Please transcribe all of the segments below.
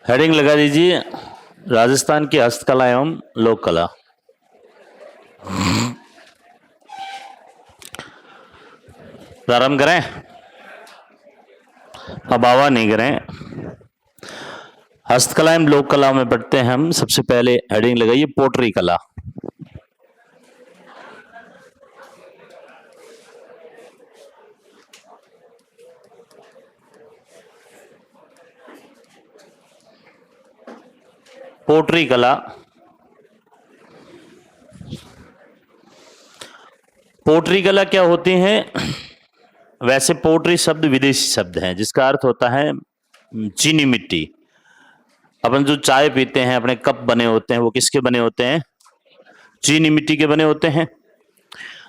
Heading लगा दीजिए, राजस्थान की हस्तकला एवं लोक कला। प्रारंभ करें? अब आवा नहीं करें। हस्तकला एवं लोक कला में पढ़ते हैं हम। सबसे पहले हेडिंग लगाइए पोटरी कला। पोटरी कला। पोटरी कला क्या होती है? वैसे पोटरी शब्द विदेशी शब्द है जिसका अर्थ होता है चीनी मिट्टी। अपन जो चाय पीते हैं, अपने कप बने होते हैं, वो किसके बने होते हैं? चीनी मिट्टी के बने होते हैं।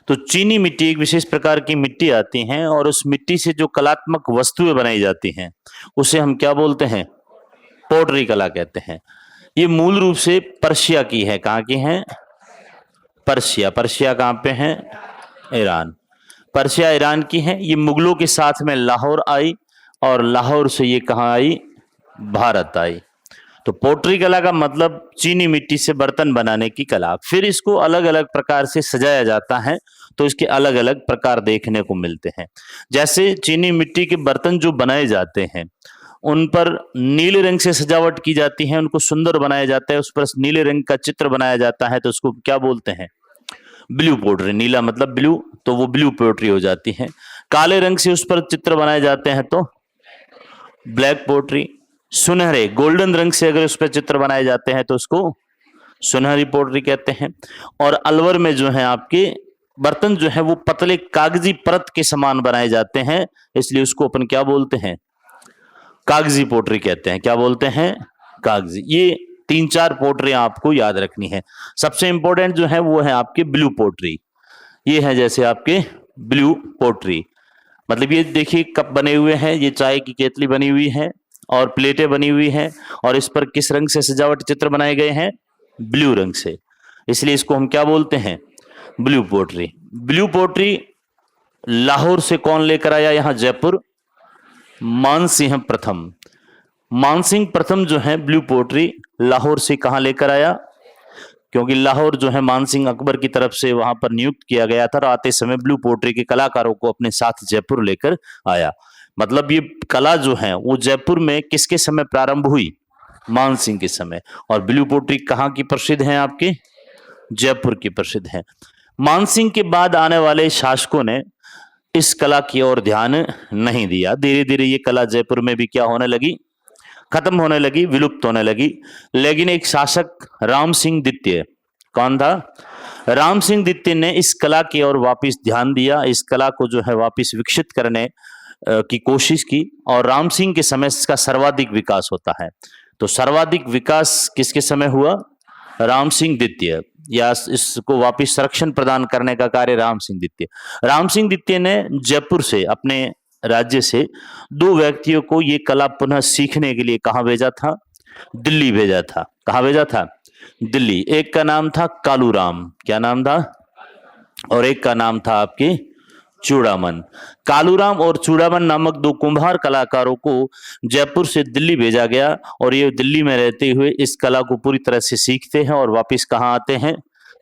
तो चीनी मिट्टी एक विशेष प्रकार की मिट्टी आती है और उस मिट्टी से जो कलात्मक वस्तुएं बनाई जाती हैं उसे हम क्या बोलते हैं? पोटरी कला कहते हैं। ये मूल रूप से पर्शिया की है। कहाँ की है? पर्शिया। पर्शिया कहाँ पे है? ईरान। पर्शिया ईरान की है। ये मुगलों के साथ में लाहौर आई और लाहौर से ये कहाँ आई? भारत आई। तो पोटरी कला का मतलब चीनी मिट्टी से बर्तन बनाने की कला। फिर इसको अलग अलग प्रकार से सजाया जाता है तो इसके अलग अलग प्रकार देखने को मिलते हैं। जैसे चीनी मिट्टी के बर्तन जो बनाए जाते हैं उन पर नीले रंग से सजावट की जाती है, उनको सुंदर बनाया जाता है, उस पर नीले रंग का चित्र बनाया जाता है तो उसको क्या बोलते हैं? Blue pottery. नीला मतलब ब्लू, तो वो ब्लू पोट्री हो जाती है। काले रंग से उस पर चित्र बनाए जाते हैं तो ब्लैक पोट्री। सुनहरे गोल्डन रंग से अगर उस पर चित्र बनाए जाते हैं तो उसको सुनहरी पोट्री कहते हैं। और अलवर में जो है आपके बर्तन जो है वो पतले कागजी परत के समान बनाए जाते हैं, इसलिए उसको अपन क्या बोलते हैं? कागजी पोट्री कहते हैं। क्या बोलते हैं? कागजी। ये 3-4 पोट्रियां आपको याद रखनी है। सबसे इंपॉर्टेंट जो है वो है आपके ब्लू पोट्री। ये है जैसे आपके ब्लू पोट्री, मतलब ये देखिए कप बने हुए हैं, ये चाय की केतली बनी हुई है और प्लेटें बनी हुई हैं और इस पर किस रंग से सजावट चित्र बनाए गए हैं? ब्लू रंग से, इसलिए इसको हम क्या बोलते हैं? Blue pottery. Blue pottery Lahore से कौन लेकर आया यहां जयपुर? मानसिंह प्रथम। मानसिंह प्रथम जो है ब्लू पोट्री लाहौर से कहां लेकर आया? क्योंकि लाहौर जो है मानसिंह अकबर की तरफ से वहां पर नियुक्त किया गया था और आते समय ब्लू पोट्री के कलाकारों को अपने साथ जयपुर लेकर आया। मतलब ये कला जो है वो जयपुर में किसके समय प्रारंभ हुई? मानसिंह के समय। और ब्लू पोट्री कहाँ की प्रसिद्ध है? आपके जयपुर की प्रसिद्ध है। मानसिंह के बाद आने वाले शासकों ने इस कला की ओर ध्यान नहीं दिया। धीरे धीरे ये कला जयपुर में भी क्या होने लगी? खत्म होने लगी, विलुप्त होने लगी। लेकिन एक शासक राम सिंह द्वितीय, कौन था? राम सिंह द्वितीय ने इस कला की ओर वापस ध्यान दिया, इस कला को जो है वापस विकसित करने की कोशिश की और राम सिंह के समय इसका सर्वाधिक विकास होता है। तो सर्वाधिक विकास किसके समय हुआ? राम सिंह द्वितीय, या इसको वापस संरक्षण प्रदान करने का कार्य राम सिंह द्वितीय। राम सिंह द्वितीय ने जयपुर से, अपने राज्य से 2 व्यक्तियों को ये कला पुनः सीखने के लिए कहां भेजा था? दिल्ली भेजा था। कहां भेजा था? दिल्ली। एक का नाम था कालूराम। क्या नाम था? और एक का नाम था आपके चूड़ामन। कालूराम और चूड़ामन नामक 2 कुम्हार कलाकारों को जयपुर से दिल्ली भेजा गया और ये दिल्ली में रहते हुए इस कला को पूरी तरह से सीखते हैं और वापस कहाँ आते हैं?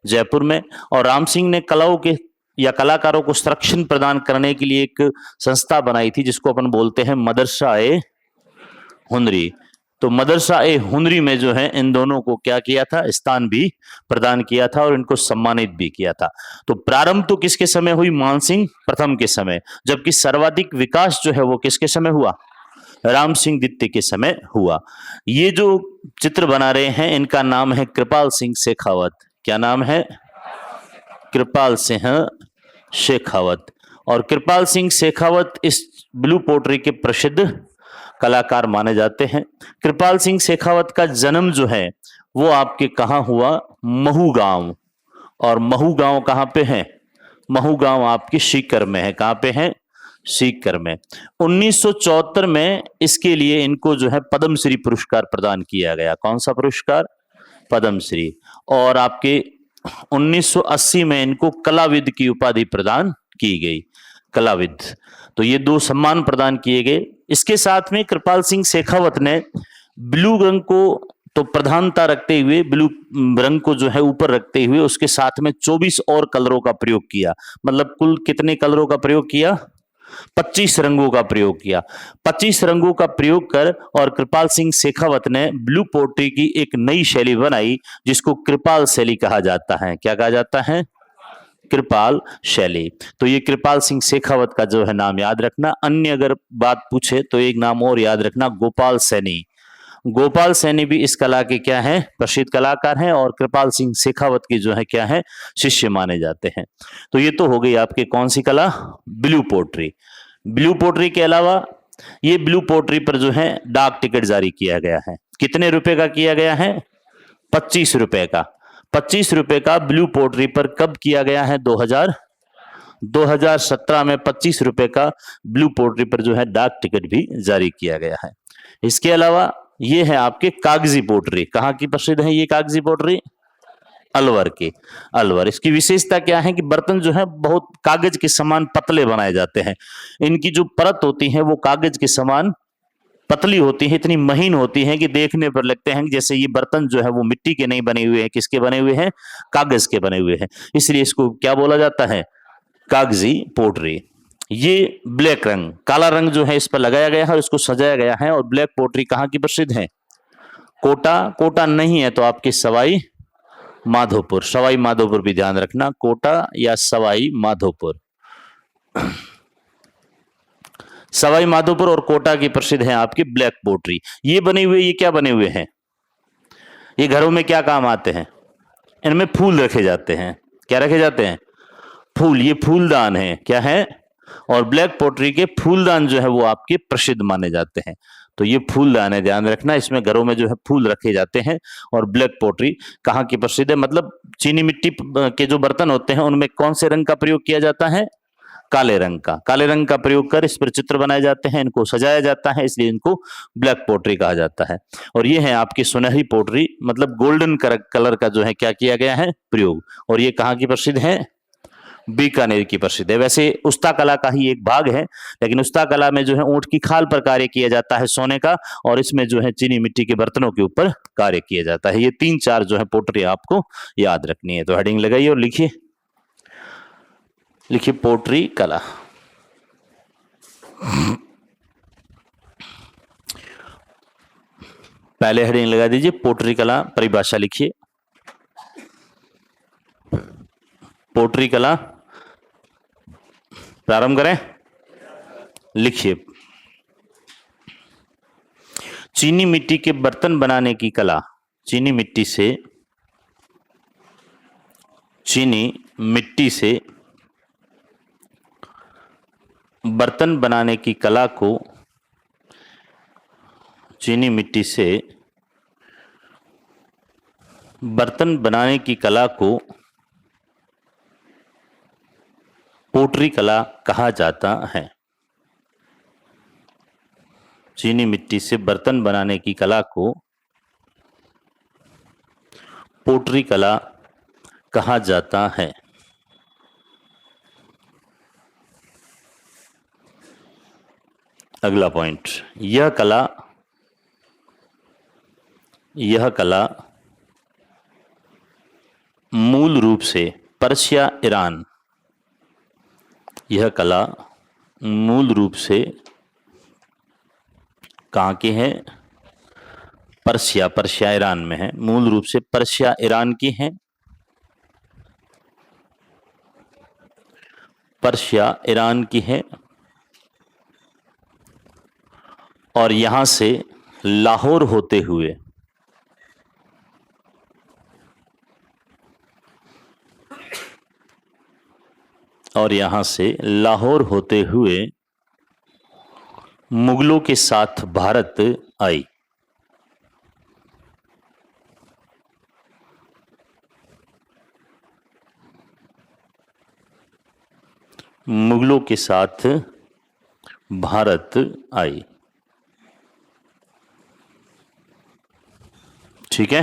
जयपुर में। और राम सिंह ने कलाओं के या कलाकारों को संरक्षण प्रदान करने के लिए एक संस्था बनाई थी जिसको अपन बोलते हैं मदरसा ए हुनरी। तो मदरसा ए हुनरी में जो है इन दोनों को क्या किया था? स्थान भी प्रदान किया था और इनको सम्मानित भी किया था। तो प्रारंभ तो किसके समय हुई? मानसिंह प्रथम के समय, जबकि सर्वाधिक विकास जो है वो किसके समय हुआ? राम सिंह द्वितीय के समय हुआ। ये जो चित्र बना रहे हैं इनका नाम है कृपाल सिंह शेखावत। क्या नाम है? कृपाल सिंह शेखावत। और कृपाल सिंह शेखावत इस ब्लू पोट्री के प्रसिद्ध कलाकार माने जाते हैं। कृपाल सिंह शेखावत का जन्म जो है वो आपके कहाँ हुआ? महू गांव। और महू गांव कहाँ पे है? महू गांव आपके सीकर में है। कहाँ पे है? सीकर में। 1974 में इसके लिए इनको जो है पद्मश्री पुरस्कार प्रदान किया गया। कौन सा पुरस्कार? पद्मश्री। और आपके 1980 में इनको कलाविद की उपाधि प्रदान की गई। कलाविद। तो ये 2 सम्मान प्रदान किए गए। इसके साथ में कृपाल सिंह शेखावत ने ब्लू रंग को तो प्रधानता रखते हुए, ब्लू रंग को जो है ऊपर रखते हुए उसके साथ में 24 और कलरों का प्रयोग किया। मतलब कुल कितने कलरों का प्रयोग किया? 25 रंगों का प्रयोग किया। 25 रंगों का प्रयोग कर और कृपाल सिंह शेखावत ने ब्लू पोट्री की एक नई शैली बनाई जिसको कृपाल शैली कहा जाता है। क्या कहा जाता है? कृपाल शैली। तो ये कृपाल सिंह शेखावत का जो है नाम याद रखना। अन्य अगर बात पूछे तो एक नाम और याद रखना, गोपाल सैनी। गोपाल सैनी भी इस कला के क्या है? प्रसिद्ध कलाकार हैं और कृपाल सिंह शेखावत की जो है क्या है? शिष्य माने जाते हैं। तो ये तो हो गई आपके कौन सी कला? Blue pottery. ब्लू पोट्री के अलावा ये ब्लू पोट्री पर जो है डाक टिकट जारी किया गया है। कितने रुपए का किया गया है? 25 रुपए का। 25 रुपए का ब्लू पोट्री पर कब किया गया है? 2017 में 25 रुपए का ब्लू पोट्री पर जो है डाक टिकट भी जारी किया गया है। इसके अलावा ये है आपके कागजी पोट्री। कहाँ की प्रसिद्ध है ये कागजी पोट्री? अलवर की। अलवर। इसकी विशेषता क्या है कि बर्तन जो है बहुत कागज के समान पतले बनाए जाते हैं। इनकी जो परत होती है वो कागज के समान पतली होती है, इतनी महीन होती है कि देखने पर लगते हैं कि जैसे ये बर्तन जो है वो मिट्टी के नहीं बने हुए हैं। किसके बने हुए हैं? कागज के बने हुए हैं। इसलिए इसको क्या बोला जाता है? कागजी पोट्री। ये ब्लैक रंग, काला रंग जो है इस पर लगाया गया है और इसको सजाया गया है। और ब्लैक पोट्री कहाँ की प्रसिद्ध है? कोटा। कोटा नहीं है तो आपके सवाई माधोपुर। सवाई माधोपुर भी ध्यान रखना, कोटा या सवाई माधोपुर। सवाई माधोपुर और कोटा की प्रसिद्ध है आपकी ब्लैक पोट्री। ये बने हुए, ये क्या बने हुए हैं? ये घरों में क्या काम आते हैं? इनमें फूल रखे जाते हैं। क्या रखे जाते हैं? फूल। ये फूलदान है। क्या है? और ब्लैक पोट्री के फूलदान जो है वो आपके प्रसिद्ध माने जाते हैं। तो ये फूलदान है, ध्यान रखना। इसमें घरों में जो है फूल रखे जाते हैं। और ब्लैक पोट्री कहाँ की प्रसिद्ध है? मतलब चीनी मिट्टी के जो बर्तन होते हैं उनमें कौन से रंग का प्रयोग किया जाता है? काले रंग का। काले रंग का प्रयोग कर इस पर चित्र बनाए जाते हैं, इनको सजाया जाता है, इसलिए इनको ब्लैक पोट्री कहा जाता है। और ये है आपकी सुनहरी पोट्री, मतलब गोल्डन कलर का जो है क्या किया गया है? प्रयोग। और ये कहाँ की प्रसिद्ध है? बीकानेर की प्रसिद्ध है। वैसे उस्ता कला का ही एक भाग है, लेकिन उस्ता कला में जो है ऊंट की खाल पर कार्य किया जाता है सोने का, और इसमें जो है चीनी मिट्टी के बर्तनों के ऊपर कार्य किया जाता है। ये 3-4 जो है पोट्री आपको याद रखनी है। तो हेडिंग लगाइए और लिखिए। लिखिए पोट्री कला। पहले हेडिंग लगा दीजिए पोट्री कला, परिभाषा लिखिए। पोट्री कला प्रारंभ करें। लिखिए। चीनी मिट्टी के बर्तन बनाने की कला। चीनी मिट्टी से बर्तन बनाने की कला को, चीनी मिट्टी से बर्तन बनाने की कला को पोट्री कला कहा जाता है। चीनी मिट्टी से बर्तन बनाने की कला को पोट्री कला कहा जाता है। अगला पॉइंट, यह कला मूल रूप से पर्शिया ईरान, यह कला मूल रूप से कहाँ की है? पर्शिया ईरान में है। मूल रूप से पर्शिया ईरान की है। पर्शिया ईरान की है और यहां से लाहौर होते हुए मुगलों के साथ भारत आई। मुगलों के साथ भारत आई। ठीक है।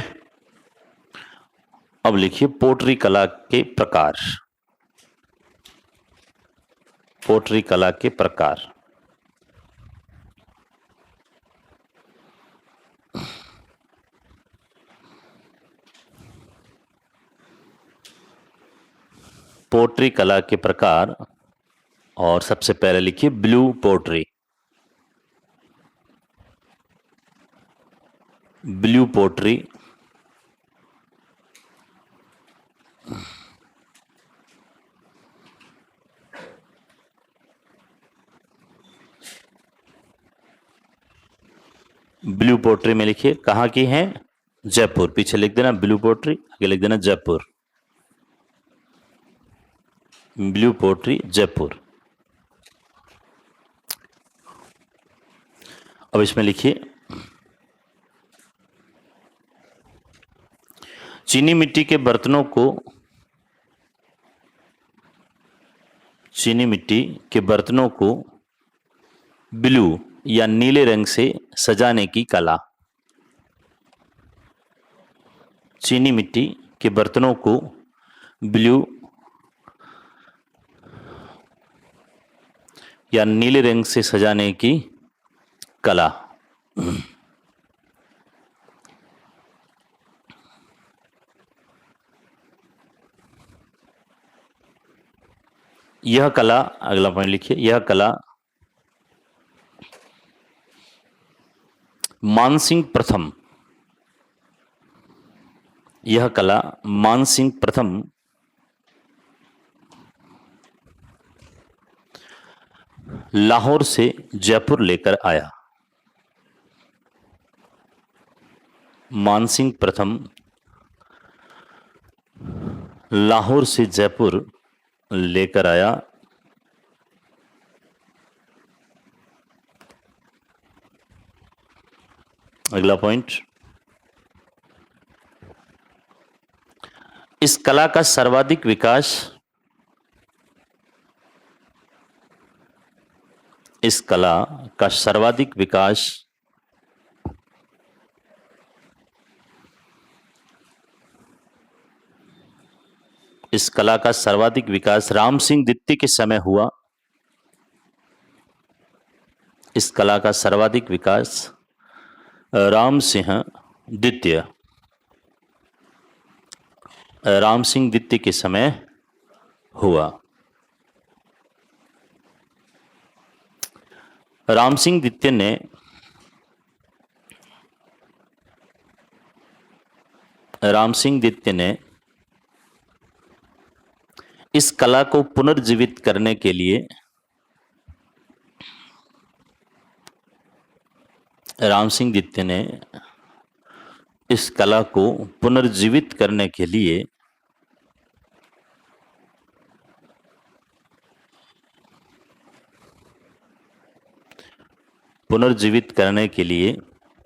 अब लिखिए पोट्री कला के प्रकार। पोट्री कला के प्रकार। पोट्री कला के प्रकार, और सबसे पहले लिखिए blue pottery. Blue pottery blue pottery में लिखिए कहाँ की है, जयपुर। पीछे लिख देना ब्लू पोट्री, आगे लिख देना जयपुर। Blue pottery Jaipur. अब इसमें लिखिए चीनी मिट्टी के बर्तनों को, चीनी मिट्टी के बर्तनों को ब्लू या नीले रंग से सजाने की कला। चीनी मिट्टी के बर्तनों को ब्लू या नीले रंग से सजाने की कला। यह कला, अगला पॉइंट लिखिए, यह कला मानसिंह प्रथम, यह कला मानसिंह प्रथम लाहौर से जयपुर लेकर आया। मानसिंह प्रथम लाहौर से जयपुर लेकर आया। अगला पॉइंट, इस कला का सर्वाधिक विकास, इस कला का सर्वाधिक विकास इस कला का सर्वाधिक विकास राम सिंह द्वितीय के समय हुआ। इस कला का सर्वाधिक विकास राम सिंह द्वितीय, राम सिंह द्वितीय के समय हुआ। राम सिंह द्वितीय ने इस कला को पुनर्जीवित करने के लिए, राम सिंह द्वितीय ने इस कला को पुनर्जीवित करने के लिए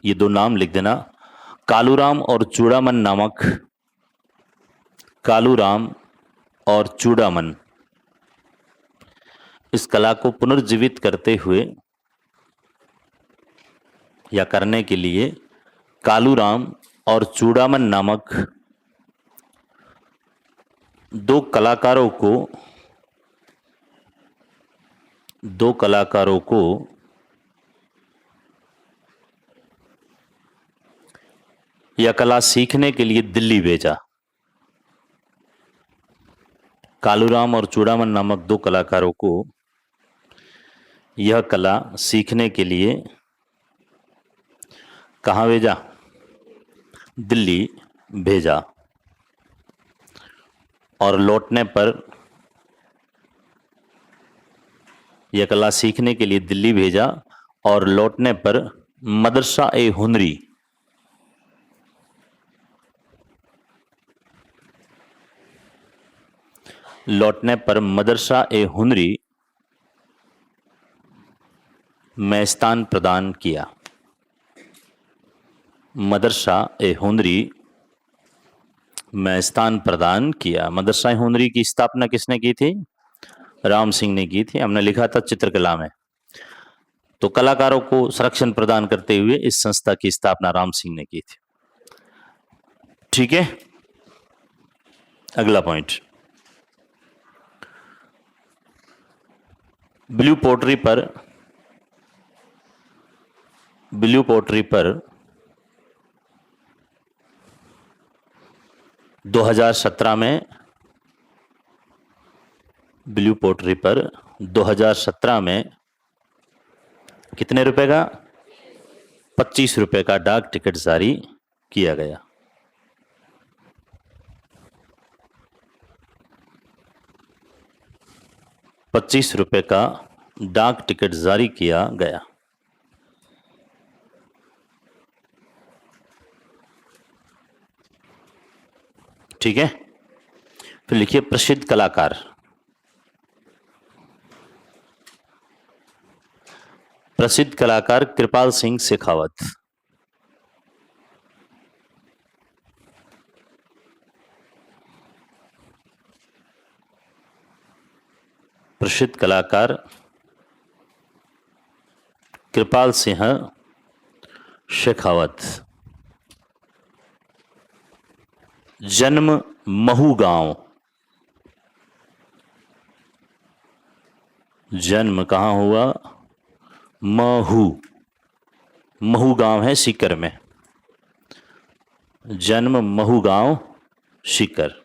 ये दो नाम लिख देना, कालूराम और चूड़ामन नामक, कालूराम और चूड़ामन, इस कला को पुनर्जीवित करते हुए या करने के लिए कालूराम और चूड़ामन नामक दो कलाकारों को यह कला सीखने के लिए दिल्ली भेजा। कालूराम और चूड़ामन नामक दो कलाकारों को यह कला सीखने के लिए कहाँ भेजा, दिल्ली भेजा। और लौटने पर, यह कला सीखने के लिए दिल्ली भेजा और लौटने पर मदरसा ए हुनरी, लौटने पर मदरसा ए हुनरी में स्थान प्रदान किया। मदरसा ए हुनरी में स्थान प्रदान किया। मदरसा ए हुनरी की स्थापना किसने की थी? राम सिंह ने की थी। हमने लिखा था चित्रकला में। तो कलाकारों को संरक्षण प्रदान करते हुए इस संस्था की स्थापना राम सिंह ने की थी। ठीक है, अगला पॉइंट, ब्लू पोट्री पर 2017 में ब्लू पोट्री पर 2017 में कितने रुपए का? 25 रुपए का डाक टिकट जारी किया गया। ₹25 का डाक टिकट जारी किया गया। ठीक है, फिर लिखिए प्रसिद्ध कलाकार। प्रसिद्ध कलाकार कृपाल सिंह शेखावत। प्रसिद्ध कलाकार कृपाल सिंह शेखावत। जन्म महू गांव। जन्म कहाँ हुआ? महू। महू गांव है सीकर में। जन्म महू गांव सीकर।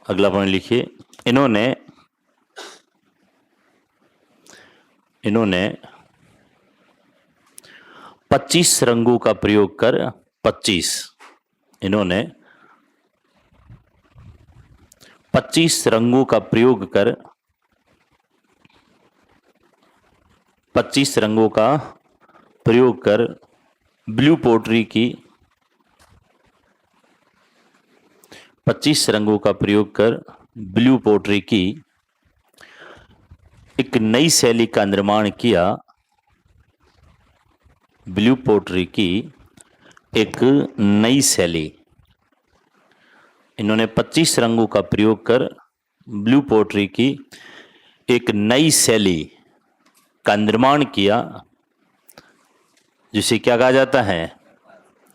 अगला पॉइंट लिखिए, इन्होंने 25 रंगों का प्रयोग कर 25 इन्होंने 25 रंगों का प्रयोग कर 25 रंगों का प्रयोग कर ब्लू पोट्री की 25 रंगों का प्रयोग कर ब्लू पोट्री की एक नई शैली का निर्माण किया। ब्लू पोट्री की एक नई शैली। इन्होंने 25 रंगों का प्रयोग कर ब्लू पोट्री की एक नई शैली का निर्माण किया, जिसे क्या कहा जाता है?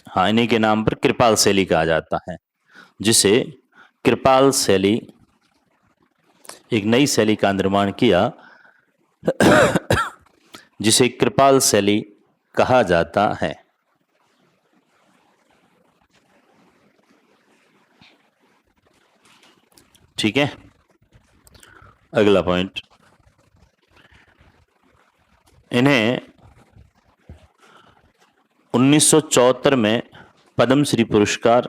हाँ, इन्हीं के नाम पर कृपाल शैली कहा जाता है, जिसे कृपाल शैली, एक नई शैली का निर्माण किया जिसे कृपाल शैली कहा जाता है। ठीक है, अगला पॉइंट, इन्हें 1974 में पद्मश्री पुरस्कार,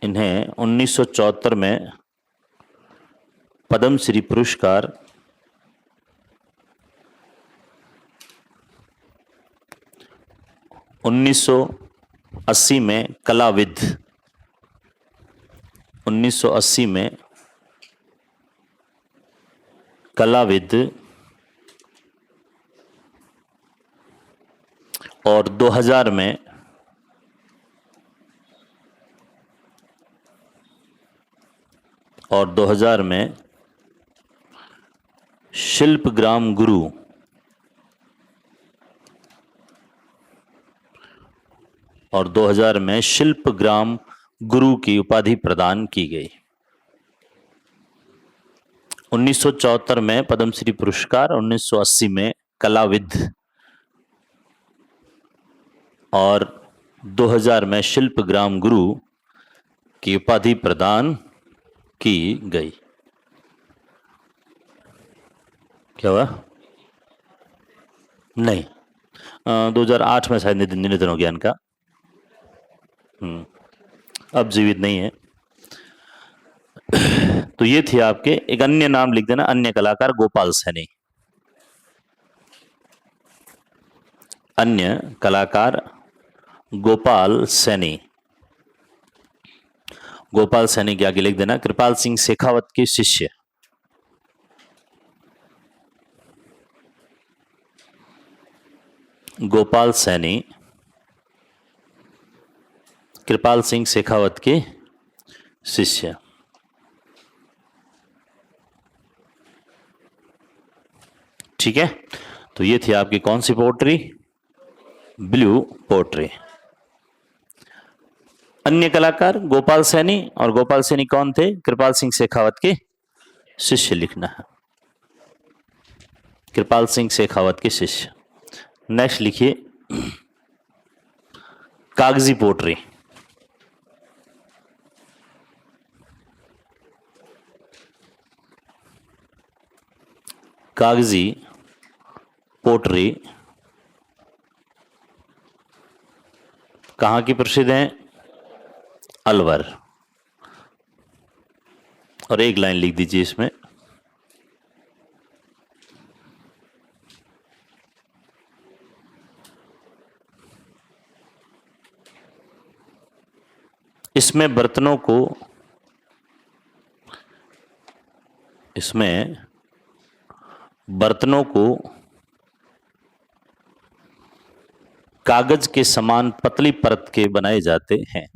इन्हें 1974 में पद्मश्री पुरस्कार 1980 में कलाविद, 1980 में कलाविद और 2000 में शिल्पग्राम गुरु, और 2000 में शिल्पग्राम गुरु की उपाधि प्रदान की गई। 1974 में पद्मश्री पुरस्कार, 1980 में कलाविद और 2000 में शिल्पग्राम गुरु की उपाधि प्रदान की गई। क्या हुआ? नहीं, 2008 में शायद निधन हो गया इनका। अब जीवित नहीं है। तो ये थे आपके, एक अन्य नाम लिख देना, अन्य कलाकार गोपाल सैनी। अन्य कलाकार गोपाल सैनी। गोपाल सैनी के आगे लिख देना कृपाल सिंह शेखावत के शिष्य। गोपाल सैनी कृपाल सिंह शेखावत के शिष्य। ठीक है, तो ये थी आपकी कौन सी पोट्री? Blue pottery. अन्य कलाकार गोपाल सैनी, और गोपाल सैनी कौन थे? कृपाल सिंह शेखावत के शिष्य लिखना है। कृपाल सिंह शेखावत के शिष्य। नेक्स्ट लिखिए, कागजी पोट्री, कागजी पोट्री कहाँ की प्रसिद्ध है? अलवर। और एक लाइन लिख दीजिए इसमें, इसमें बर्तनों को कागज के समान पतली परत के बनाए जाते हैं।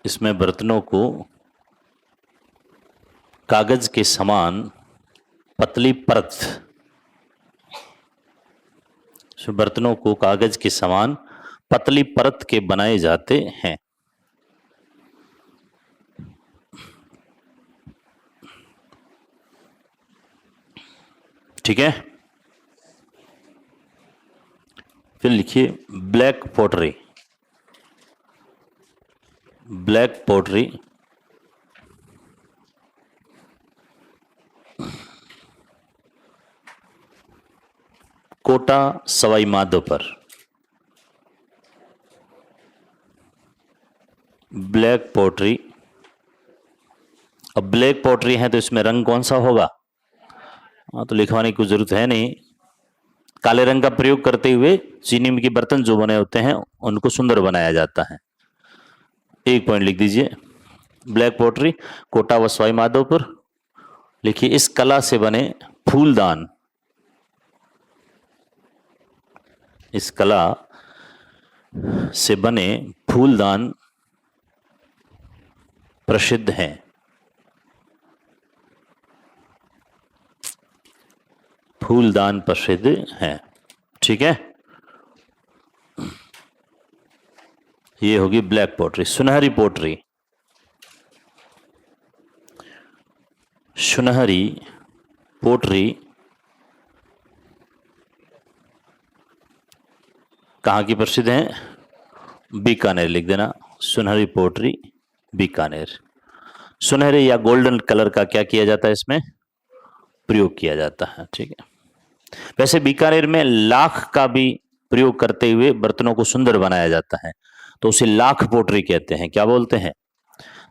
इसमें बर्तनों को कागज के समान पतली परत, बर्तनों को कागज के समान पतली परत के बनाए जाते हैं। ठीक है, फिर लिखिए ब्लैक पोटरी। ब्लैक पोटरी कोटा सवाई माधोपुर। ब्लैक पोटरी, अब ब्लैक पोटरी है तो इसमें रंग कौन सा होगा? हाँ, तो लिखवाने की जरूरत है नहीं। काले रंग का प्रयोग करते हुए चीनी के बर्तन जो बने होते हैं उनको सुंदर बनाया जाता है। एक पॉइंट लिख दीजिए, ब्लैक पोटरी कोटा व सवाई माधोपुर। लिखिए इस कला से बने फूलदान, इस कला से बने फूलदान प्रसिद्ध हैं। फूलदान प्रसिद्ध हैं। ठीक है, ये होगी ब्लैक पोटरी। सुनहरी पोटरी, सुनहरी पोटरी कहाँ की प्रसिद्ध है? बीकानेर लिख देना, सुनहरी पोटरी बीकानेर। सुनहरे या गोल्डन कलर का क्या किया जाता है? इसमें प्रयोग किया जाता है। ठीक है, वैसे बीकानेर में लाख का भी प्रयोग करते हुए बर्तनों को सुंदर बनाया जाता है, तो उसे लाख पोटरी कहते हैं। क्या बोलते हैं?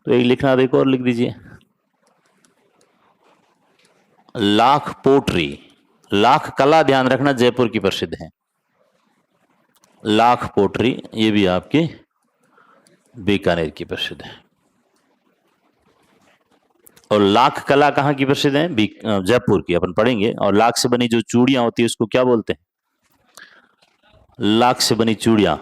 तो एक लिखना, देखो और लिख दीजिए, लाख पोटरी। लाख कला ध्यान रखना जयपुर की प्रसिद्ध है। लाख पोटरी ये भी आपके बीकानेर की प्रसिद्ध है। और लाख कला कहाँ की प्रसिद्ध है? जयपुर की, अपन पढ़ेंगे। और लाख से बनी जो चूड़ियां होती है उसको क्या बोलते हैं? लाख से बनी चूड़ियां,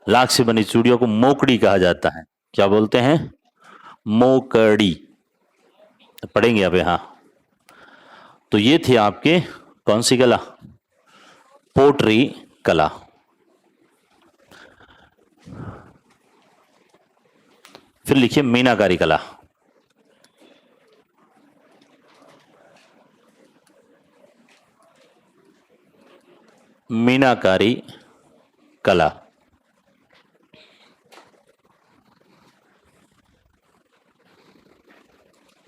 लाख से बनी चूड़ियों को मोकड़ी कहा जाता है। क्या बोलते हैं? मोकड़ी। पढ़ेंगे अब यहां। तो ये थे आपके कौन सी कला? पोट्री कला। फिर लिखिए मीनाकारी कला। मीनाकारी कला,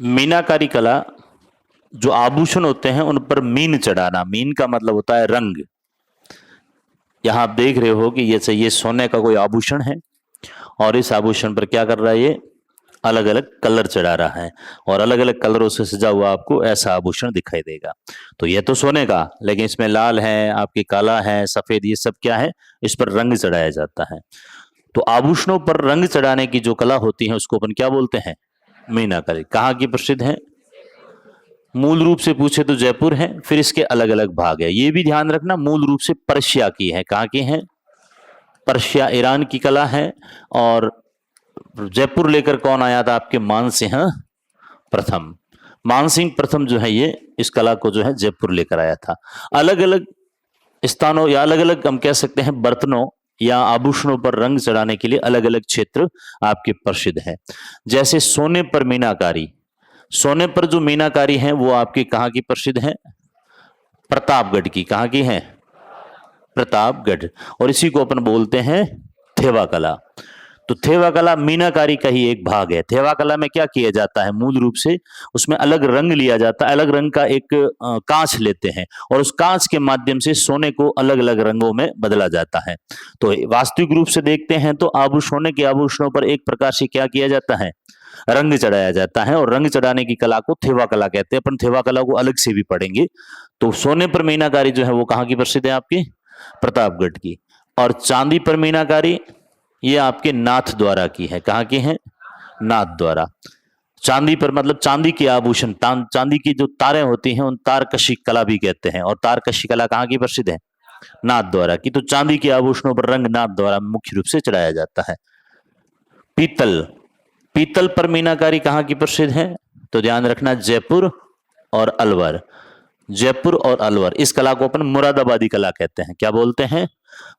मीनाकारी कला जो आभूषण होते हैं उन पर मीन चढ़ाना। मीन का मतलब होता है रंग। यहां आप देख रहे हो कि ये सोने का कोई आभूषण है और इस आभूषण पर क्या कर रहा है? ये अलग अलग कलर चढ़ा रहा है और अलग अलग कलरों से सजा हुआ आपको ऐसा आभूषण दिखाई देगा। तो यह तो सोने का, लेकिन इसमें लाल है, आपकी काला है, सफेद, ये सब क्या है? इस पर रंग चढ़ाया जाता है। तो आभूषणों पर रंग चढ़ाने की जो कला होती है उसको अपन क्या बोलते हैं? मीनाकारी। कहाँ की प्रसिद्ध है? मूल रूप से पूछे तो जयपुर है, फिर इसके अलग अलग भाग है। ये भी ध्यान रखना, मूल रूप से पर्शिया की है। कहाँ की है? पर्शिया, ईरान की कला है। और जयपुर लेकर कौन आया था? आपके मानसिंह प्रथम। मानसिंह प्रथम जो है ये इस कला को जो है जयपुर लेकर आया था। अलग अलग स्थानों या अलग अलग हम कह सकते हैं बर्तनों या आभूषणों पर रंग चढ़ाने के लिए अलग अलग क्षेत्र आपके प्रसिद्ध है। जैसे सोने पर मीनाकारी, सोने पर जो मीनाकारी है वो आपकी कहाँ की प्रसिद्ध है? प्रतापगढ़ की। कहाँ की है? प्रतापगढ़, और इसी को अपन बोलते हैं थेवा कला। तो थेवा कला मीनाकारी का ही एक भाग है। थेवा कला में क्या किया जाता है, मूल रूप से उसमें अलग रंग लिया जाता है, अलग रंग का एक कांच लेते हैं और उस कांच के माध्यम से सोने को अलग अलग रंगों में बदला जाता है। तो वास्तविक रूप से देखते हैं तो सोने के आभूषणों पर एक प्रकार से क्या किया जाता है, रंग चढ़ाया जाता है, और रंग चढ़ाने की कला को थेवा कला कहते हैं। अपन थेवा कला को अलग से भी पढ़ेंगे। तो सोने पर मीनाकारी जो है वो कहाँ की प्रसिद्ध है, आपकी प्रतापगढ़ की। और चांदी पर मीनाकारी ये आपके नाथ द्वारा की है। कहाँ की है, नाथ द्वारा। चांदी पर मतलब चांदी के आभूषण, चांदी की जो तारें होती हैं उन तारकशी कला भी कहते हैं, और तारकशी कला कहाँ की प्रसिद्ध है, नाथ द्वारा की। तो चांदी के आभूषणों पर रंग नाथ द्वारा मुख्य रूप से चढ़ाया जाता है। पीतल, पीतल पर मीनाकारी कहाँ की प्रसिद्ध है, तो ध्यान रखना जयपुर और अलवर। जयपुर और अलवर, इस कला को अपन मुरादाबादी कला कहते हैं। क्या बोलते हैं,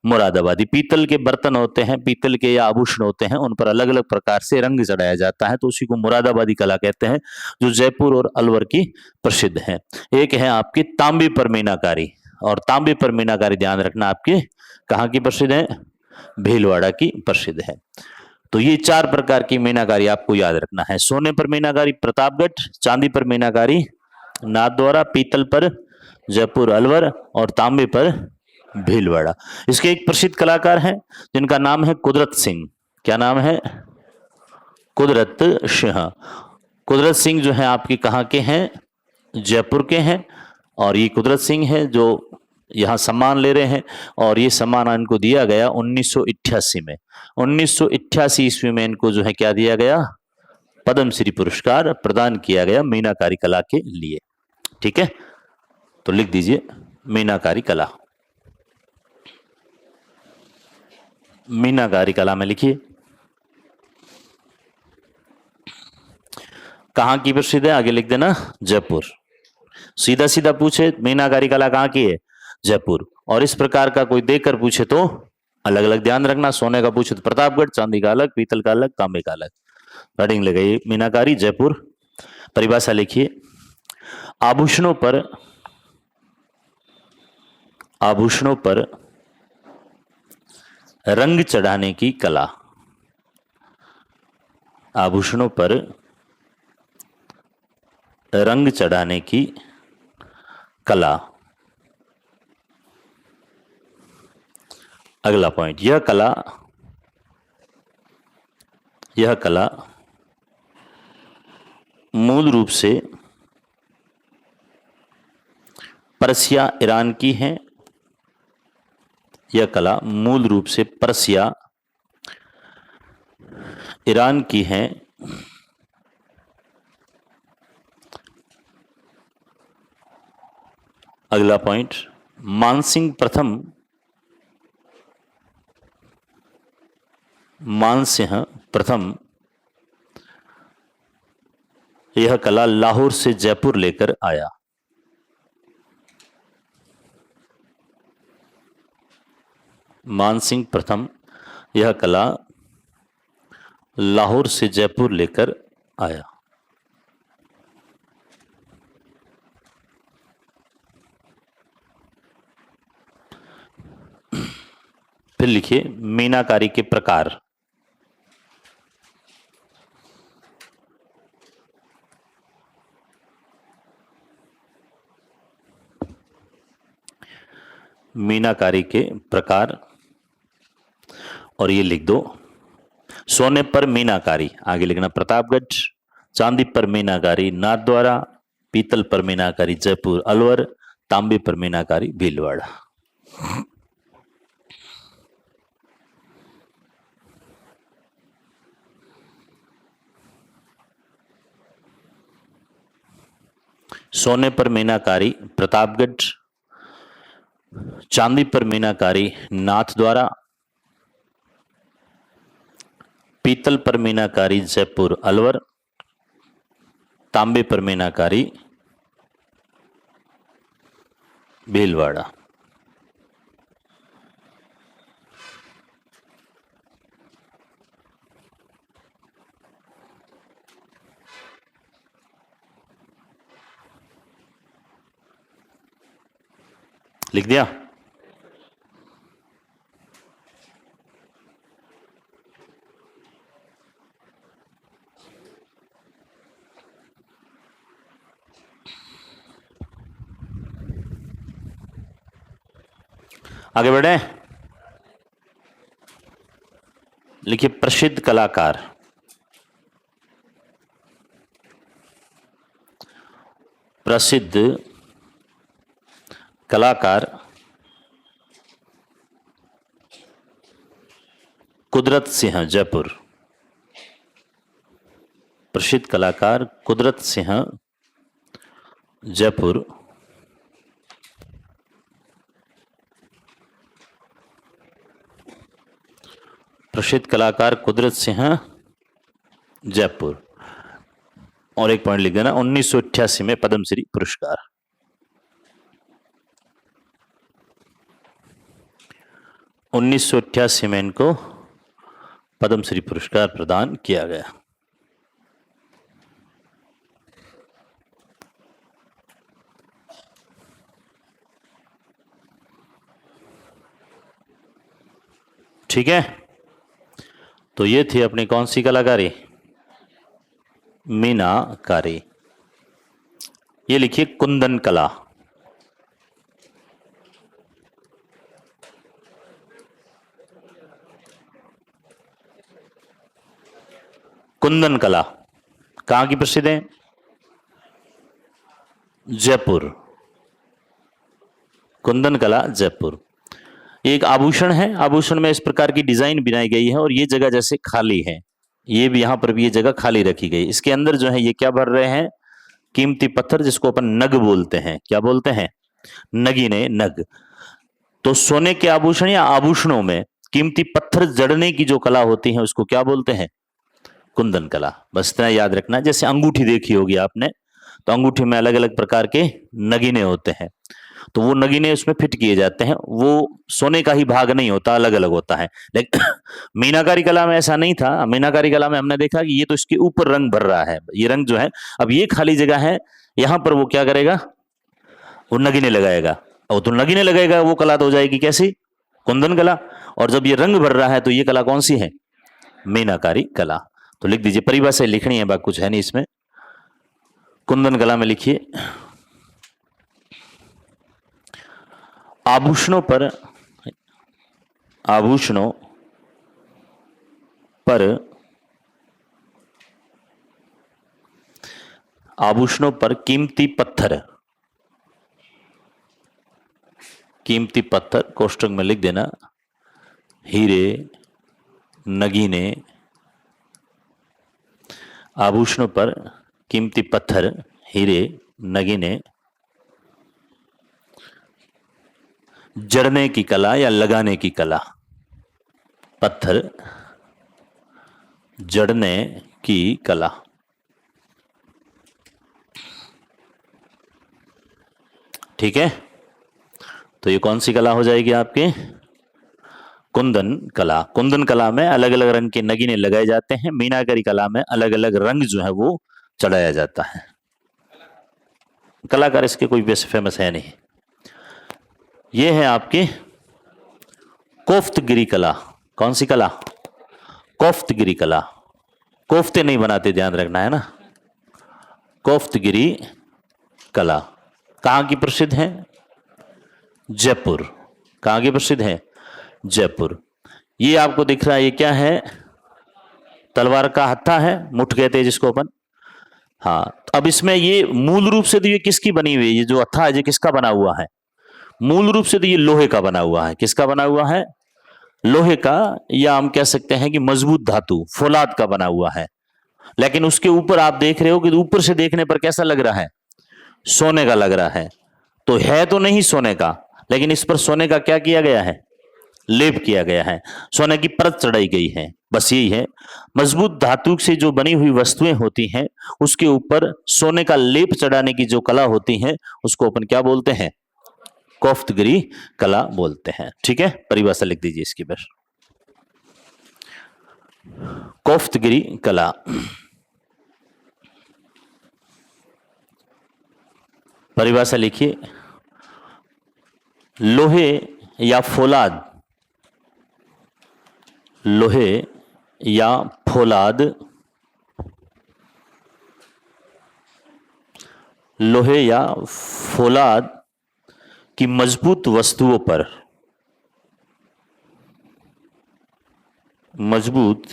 मुरादाबादी। पीतल के बर्तन होते हैं, पीतल के या आभूषण होते हैं, उन पर अलग अलग प्रकार से रंग चढ़ाया जाता है, तो उसी को मुरादाबादी कला कहते हैं, जो जयपुर और अलवर की प्रसिद्ध है। एक है आपकी तांबे पर मीनाकारी, और तांबे पर मीनाकारी ध्यान रखना आपके कहाँ की प्रसिद्ध है, भीलवाड़ा की प्रसिद्ध है। तो ये चार प्रकार की मीनाकारी आपको याद रखना है। सोने पर मीनाकारी प्रतापगढ़, चांदी पर मीनाकारी नाथ द्वारा, पीतल पर जयपुर अलवर, और तांबे पर भीलवाड़ा। इसके एक प्रसिद्ध कलाकार हैं जिनका नाम है कुदरत सिंह। क्या नाम है, कुदरत सिंह। कुदरत सिंह जो है आपके कहाँ के हैं, जयपुर के हैं, और ये कुदरत सिंह है जो यहाँ सम्मान ले रहे हैं, और ये सम्मान इनको दिया गया 1988 में। 1988 ईस्वी में इनको जो है क्या दिया गया, पद्मश्री पुरस्कार प्रदान किया गया मीनाकारी कला के लिए। ठीक है, तो लिख दीजिए मीनाकारी कला। मीनाकारी कला में लिखिए कहाँ की प्रसिद्ध है, आगे लिख देना जयपुर। सीधा सीधा पूछे मीनाकारी कला कहाँ की है, जयपुर। और इस प्रकार का कोई देकर पूछे तो अलग अलग ध्यान रखना। सोने का पूछे तो प्रतापगढ़, चांदी का अलग, पीतल का अलग, तांबे का अलग। हेडिंग लगाइए मीनाकारी जयपुर। परिभाषा लिखिए, आभूषणों पर, आभूषणों पर रंग चढ़ाने की कला। आभूषणों पर रंग चढ़ाने की कला। अगला पॉइंट, यह कला, यह कला मूल रूप से पर्सिया ईरान की है। यह कला मूल रूप से पर्सिया ईरान की है। अगला पॉइंट, मानसिंह प्रथम, मानसिंह प्रथम यह कला लाहौर से जयपुर लेकर आया। मानसिंह प्रथम यह कला लाहौर से जयपुर लेकर आया। फिर लिखिए मीनाकारी के प्रकार। मीनाकारी के प्रकार, और ये लिख दो, सोने पर मीनाकारी, आगे लिखना प्रतापगढ़, चांदी पर मीनाकारी नाथ द्वारा, पीतल पर मीनाकारी जयपुर अलवर, तांबे पर मीनाकारी भीलवाड़ा। सोने पर मीनाकारी प्रतापगढ़, चांदी पर मीनाकारी नाथ द्वारा, पीतल पर मीनाकारी जयपुर अलवर, तांबे पर मीनाकारी भीलवाड़ा। लिख दिया। आगे बढ़े, लिखिए प्रसिद्ध कलाकार। प्रसिद्ध कलाकार कुदरत सिंह जयपुर। प्रसिद्ध कलाकार कुदरत सिंह जयपुर प्रसिद्ध कलाकार कुदरत सिंह जयपुर। और एक पॉइंट लिख देना, 1988 में पद्मश्री पुरस्कार। उन्नीस सौ 88 में इनको पद्मश्री पुरस्कार प्रदान किया गया। ठीक है, तो ये थी अपनी कौन सी कलाकारी, मीनाकारी। ये लिखिए कुंदन कला। कुंदन कला कहां की प्रसिद्ध है, जयपुर। कुंदन कला जयपुर। एक आभूषण है, आभूषण में इस प्रकार की डिजाइन बनाई गई है और ये जगह जैसे खाली है, ये भी यहां पर भी ये जगह खाली रखी गई। इसके अंदर जो है ये क्या भर रहे हैं, कीमती पत्थर, जिसको अपन नग बोलते हैं। क्या बोलते हैं, नगीने, नग। तो सोने के आभूषण या आभूषणों में कीमती पत्थर जड़ने की जो कला होती है उसको क्या बोलते हैं, कुंदन कला। बस इतना याद रखना। जैसे अंगूठी देखी होगी आपने, तो अंगूठी में अलग अलग प्रकार के नगीने होते हैं, तो वो नगीने उसमें फिट किए जाते हैं। वो सोने का ही भाग नहीं होता, अलग अलग होता है। लेकिन मीनाकारी कला में ऐसा नहीं था। मीनाकारी कला में हमने देखा कि ये तो इसके ऊपर रंग भर रहा है, ये रंग जो है, अब ये खाली जगह है, यहां पर वो क्या करेगा, वो नगीने लगाएगा। और तो नगीने लगाएगा वो कला तो हो जाएगी कैसी, कुंदन कला। और जब ये रंग भर रहा है तो ये कला कौन सी है, मीनाकारी कला। तो लिख दीजिए, परिभाषा लिखनी है, बात कुछ है नहीं इसमें। कुंदन कला में लिखिए, आभूषणों पर कीमती पत्थर कोष्ठक में लिख देना, हीरे, नगीने, आभूषणों पर कीमती पत्थर, हीरे, नगीने, जड़ने की कला या लगाने की कला, पत्थर जड़ने की कला। ठीक है, तो ये कौन सी कला हो जाएगी आपकी, कुंदन कला। कुंदन कला में अलग अलग रंग के नगीने लगाए जाते हैं, मीनाकारी कला में अलग अलग रंग जो है वो चढ़ाया जाता है। कलाकार इसके कोई वैसे फेमस है नहीं। ये है आपकी कोफ्तगिरी कला। कौन सी कला, कोफ्तगिरी कला। कोफ्ते नहीं बनाते, ध्यान रखना है ना। कोफ्तगिरी कला कहां की प्रसिद्ध है, जयपुर। कहां की प्रसिद्ध है, जयपुर। ये आपको दिख रहा है, ये क्या है, तलवार का हत्था है, मुठ कहते हैं जिसको अपन। हाँ, अब इसमें ये मूल रूप से तो ये किसकी बनी हुई है, ये जो हत्था है ये किसका बना हुआ है, मूल रूप से तो ये लोहे का बना हुआ है। किसका बना हुआ है, लोहे का, या हम कह सकते हैं कि मजबूत धातु फौलाद का बना हुआ है। लेकिन उसके ऊपर आप देख रहे हो कि ऊपर से देखने पर कैसा लग रहा है, सोने का लग रहा है। तो है तो नहीं सोने का, लेकिन इस पर सोने का क्या किया गया है, लेप किया गया है, सोने की परत चढ़ाई गई है। बस यही है, मजबूत धातु से जो बनी हुई वस्तुएं होती हैं उसके ऊपर सोने का लेप चढ़ाने की जो कला होती है उसको अपन क्या बोलते हैं, कोफ्तगिरी कला बोलते हैं। ठीक है, परिभाषा लिख दीजिए इसकी बस, कोफ्तगिरी कला। परिभाषा लिखिए, लोहे या फौलाद, लोहे या फौलाद, लोहे या फौलाद की मजबूत वस्तुओं पर, मजबूत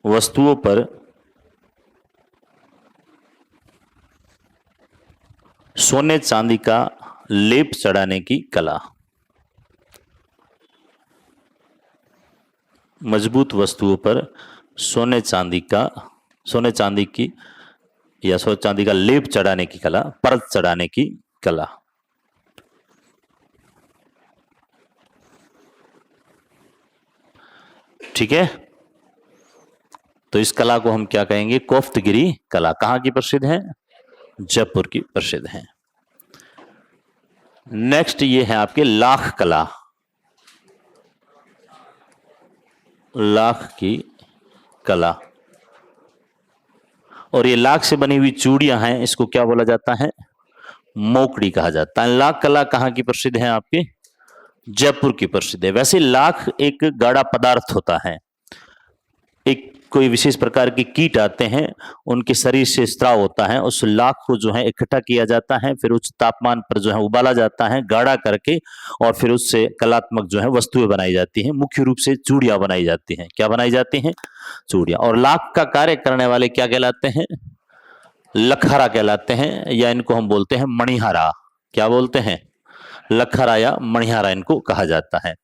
वस्तुओं पर सोने चांदी का लेप चढ़ाने की कला। मजबूत वस्तुओं पर सोने चांदी की या सोने चांदी का लेप चढ़ाने की कला, परत चढ़ाने की कला। ठीक है, तो इस कला को हम क्या कहेंगे? कोफ्तगिरी कला। कहां की प्रसिद्ध है? जयपुर की प्रसिद्ध है। नेक्स्ट ये है आपके लाख कला। लाख की कला, और ये लाख से बनी हुई चूड़ियां हैं, इसको क्या बोला जाता है? मोकड़ी कहा जाता है। लाख कला कहां की प्रसिद्ध है? आपके जयपुर की प्रसिद्ध है। वैसे लाख एक गाढ़ा पदार्थ होता है, एक कोई विशेष प्रकार के कीट आते हैं, उनके शरीर से स्राव होता है, उस लाख को जो है इकट्ठा किया जाता है, फिर उच्च तापमान पर जो है उबाला जाता है गाढ़ा करके, और फिर उससे कलात्मक जो है वस्तुएं बनाई जाती हैं। मुख्य रूप से चूड़ियां बनाई जाती हैं। क्या बनाई जाती हैं? चूड़ियां। और लाख का कार्य करने वाले क्या कहलाते हैं? लखारा कहलाते हैं, या इनको हम बोलते हैं मणिहारा। क्या बोलते हैं? लखारा या मणिहारा इनको कहा जाता है।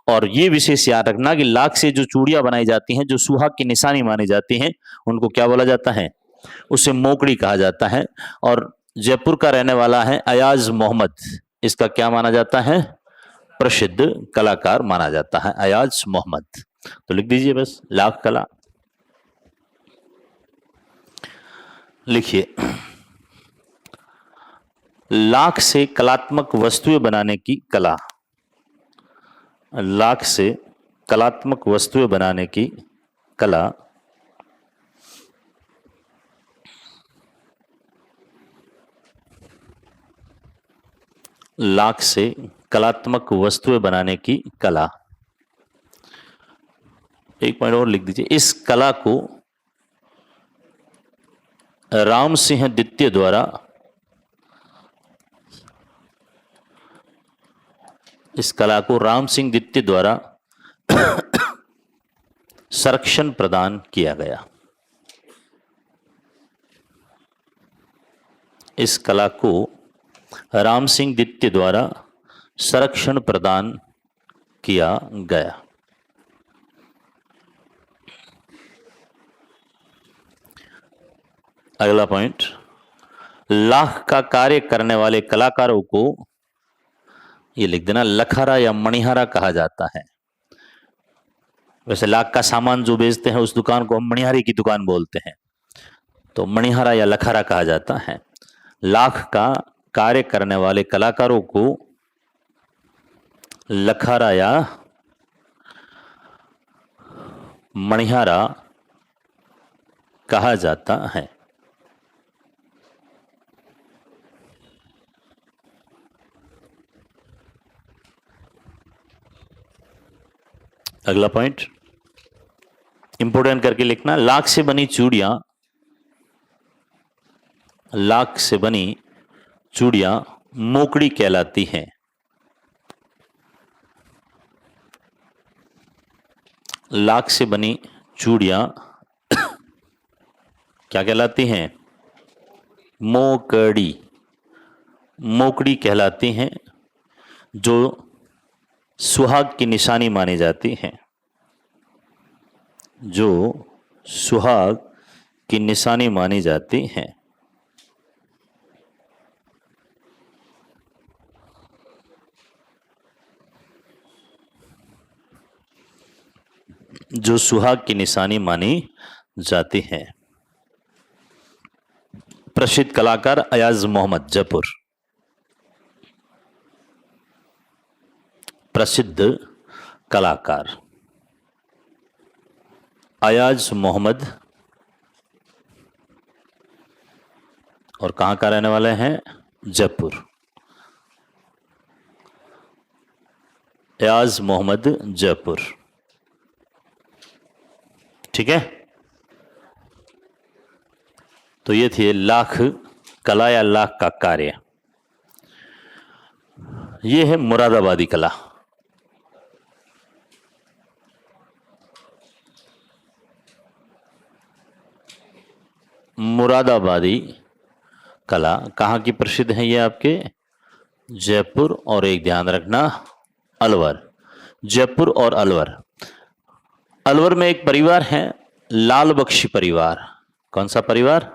और ये विशेष याद रखना कि लाख से जो चूड़ियां बनाई जाती हैं, जो सुहाग की निशानी मानी जाती हैं, उनको क्या बोला जाता है? उसे मोकड़ी कहा जाता है। और जयपुर का रहने वाला है अयाज मोहम्मद, इसका क्या माना जाता है? प्रसिद्ध कलाकार माना जाता है अयाज मोहम्मद। तो लिख दीजिए बस, लाख कला लिखिए। लाख से कलात्मक वस्तुएं बनाने की कला। लाख से कलात्मक वस्तुएं बनाने की कला लाख से कलात्मक वस्तुएं बनाने की कला। एक पॉइंट और लिख दीजिए, इस कला को राम सिंह द्वितीय द्वारा संरक्षण प्रदान किया गया। इस कला को राम सिंह द्वितीय द्वारा संरक्षण प्रदान किया गया। अगला पॉइंट, लाख का कार्य करने वाले कलाकारों को, ये लिख देना, लखारा या मणिहारा कहा जाता है। वैसे लाख का सामान जो बेचते हैं उस दुकान को हम मणिहारी की दुकान बोलते हैं, तो मणिहारा या लखारा कहा जाता है। लाख का कार्य करने वाले कलाकारों को लखारा या मणिहारा कहा जाता है। अगला पॉइंट इंपोर्टेंट करके लिखना, लाख से बनी चूड़ियां मोकड़ी कहलाती हैं। लाख से बनी चूड़ियां क्या कहलाती हैं? मोकड़ी कहलाती हैं, जो सुहाग की निशानी मानी जाती हैं। जो सुहाग की निशानी मानी जाती हैं। जो सुहाग की निशानी मानी जाती हैं। प्रसिद्ध कलाकार अयाज मोहम्मद, जयपुर। प्रसिद्ध कलाकार अयाज मोहम्मद, और कहां का रहने वाले हैं? जयपुर। अयाज मोहम्मद, जयपुर। ठीक है, तो ये थी लाख कला या लाख का कार्य। ये है मुरादाबादी कला। मुरादाबादी कला कहाँ की प्रसिद्ध है? ये आपके जयपुर और एक ध्यान रखना अलवर, जयपुर और अलवर। अलवर में एक परिवार है लाल बख्शी परिवार। कौन सा परिवार?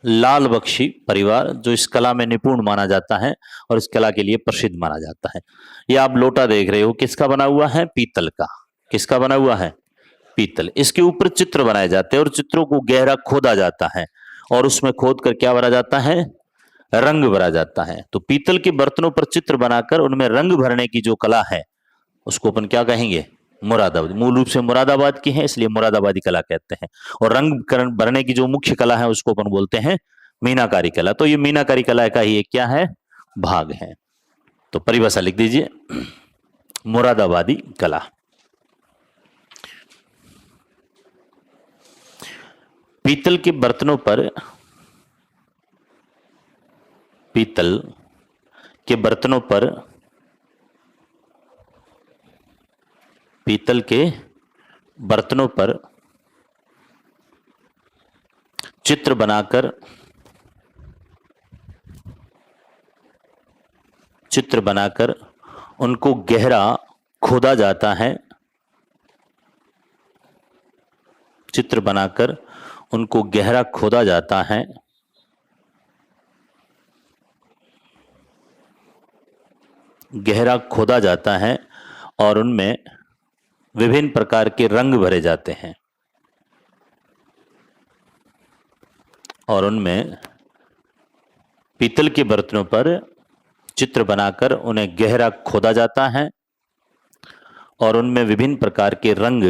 लाल बख्शी परिवार, जो इस कला में निपुण माना जाता है और इस कला के लिए प्रसिद्ध माना जाता है। ये आप लोटा देख रहे हो, किसका बना हुआ है? पीतल का। किसका बना हुआ है? पीतल। इसके ऊपर चित्र बनाए जाते हैं और चित्रों को गहरा खोदा जाता है और उसमें खोद कर क्या भरा जाता है? रंग भरा जाता है। तो पीतल के बर्तनों पर चित्र बनाकर उनमें रंग भरने की जो कला है उसको अपन क्या कहेंगे? मुरादाबादी। मूल रूप से मुरादाबाद की है, इसलिए मुरादाबादी कला कहते हैं। और रंग भरने की जो मुख्य कला है उसको अपन बोलते हैं मीनाकारी कला। तो ये मीनाकारी कला का ही एक क्या है? भाग है। तो परिभाषा लिख दीजिए, मुरादाबादी कला। पीतल के बर्तनों पर, पीतल के बर्तनों पर, पीतल के बर्तनों पर चित्र बनाकर, चित्र बनाकर उनको गहरा खोदा जाता है, चित्र बनाकर उनको गहरा खोदा जाता है, गहरा खोदा जाता है और उनमें विभिन्न प्रकार के रंग भरे जाते हैं, और उनमें पीतल के बर्तनों पर चित्र बनाकर उन्हें गहरा खोदा जाता है और उनमें विभिन्न प्रकार के रंग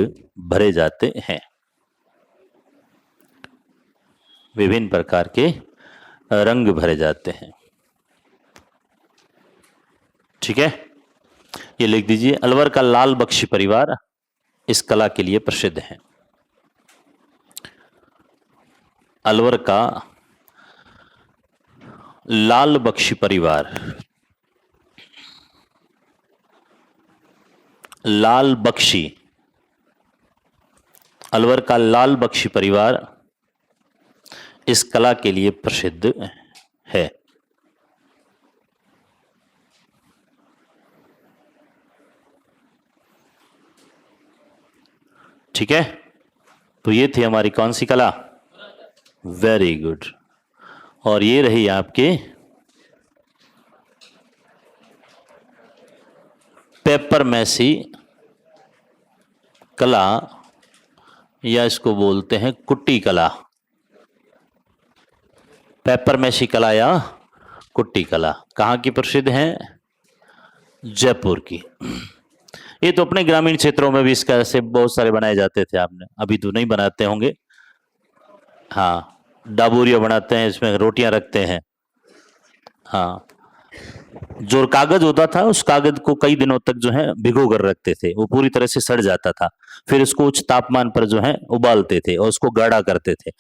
भरे जाते हैं, विभिन्न प्रकार के रंग भरे जाते हैं। ठीक है, ये लिख दीजिए, अलवर का लाल बख्शी परिवार इस कला के लिए प्रसिद्ध है। अलवर का लाल बख्शी परिवार, लाल बख्शी, अलवर का लाल बख्शी परिवार इस कला के लिए प्रसिद्ध है। ठीक है, तो ये थी हमारी कौन सी कला? Very good. और ये रही आपके पेपर मैसी कला, या इसको बोलते हैं कुट्टी कला। पेपर मैसी कला या कुट्टी कला कहाँ की प्रसिद्ध है? जयपुर की। ये तो अपने ग्रामीण क्षेत्रों में भी इसका ऐसे बहुत सारे बनाए जाते थे। आपने अभी तो नहीं बनाते होंगे। हाँ, डाबूरिया बनाते हैं, इसमें रोटियां रखते हैं। हाँ, जो कागज होता था उस कागज को कई दिनों तक जो है भिगो कर रखते थे, वो पूरी तरह से सड़ जाता था। फिर उसको उच्च तापमान पर जो है उबालते थे और उसको गाढ़ा करते थे,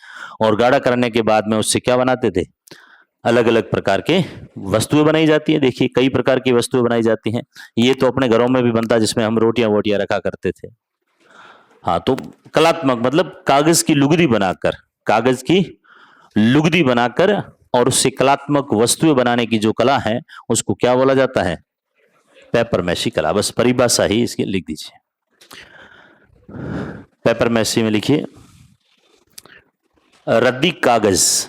और गाढ़ा करने के बाद में उससे क्या बनाते थे? अलग अलग प्रकार के वस्तुएं बनाई जाती है। देखिए, कई प्रकार की वस्तुएं बनाई जाती हैं। ये तो अपने घरों में भी बनता है, जिसमें हम रोटियां वोटियां रखा करते थे। हाँ, तो कलात्मक मतलब कागज की लुगदी बनाकर, कागज की लुगदी बनाकर और उससे कलात्मक वस्तुएं बनाने की जो कला है उसको क्या बोला जाता है? पेपर मैसी कला। बस परिभाषा ही इसकी लिख दीजिए। पेपर मैसी में लिखिए, रद्दी कागज,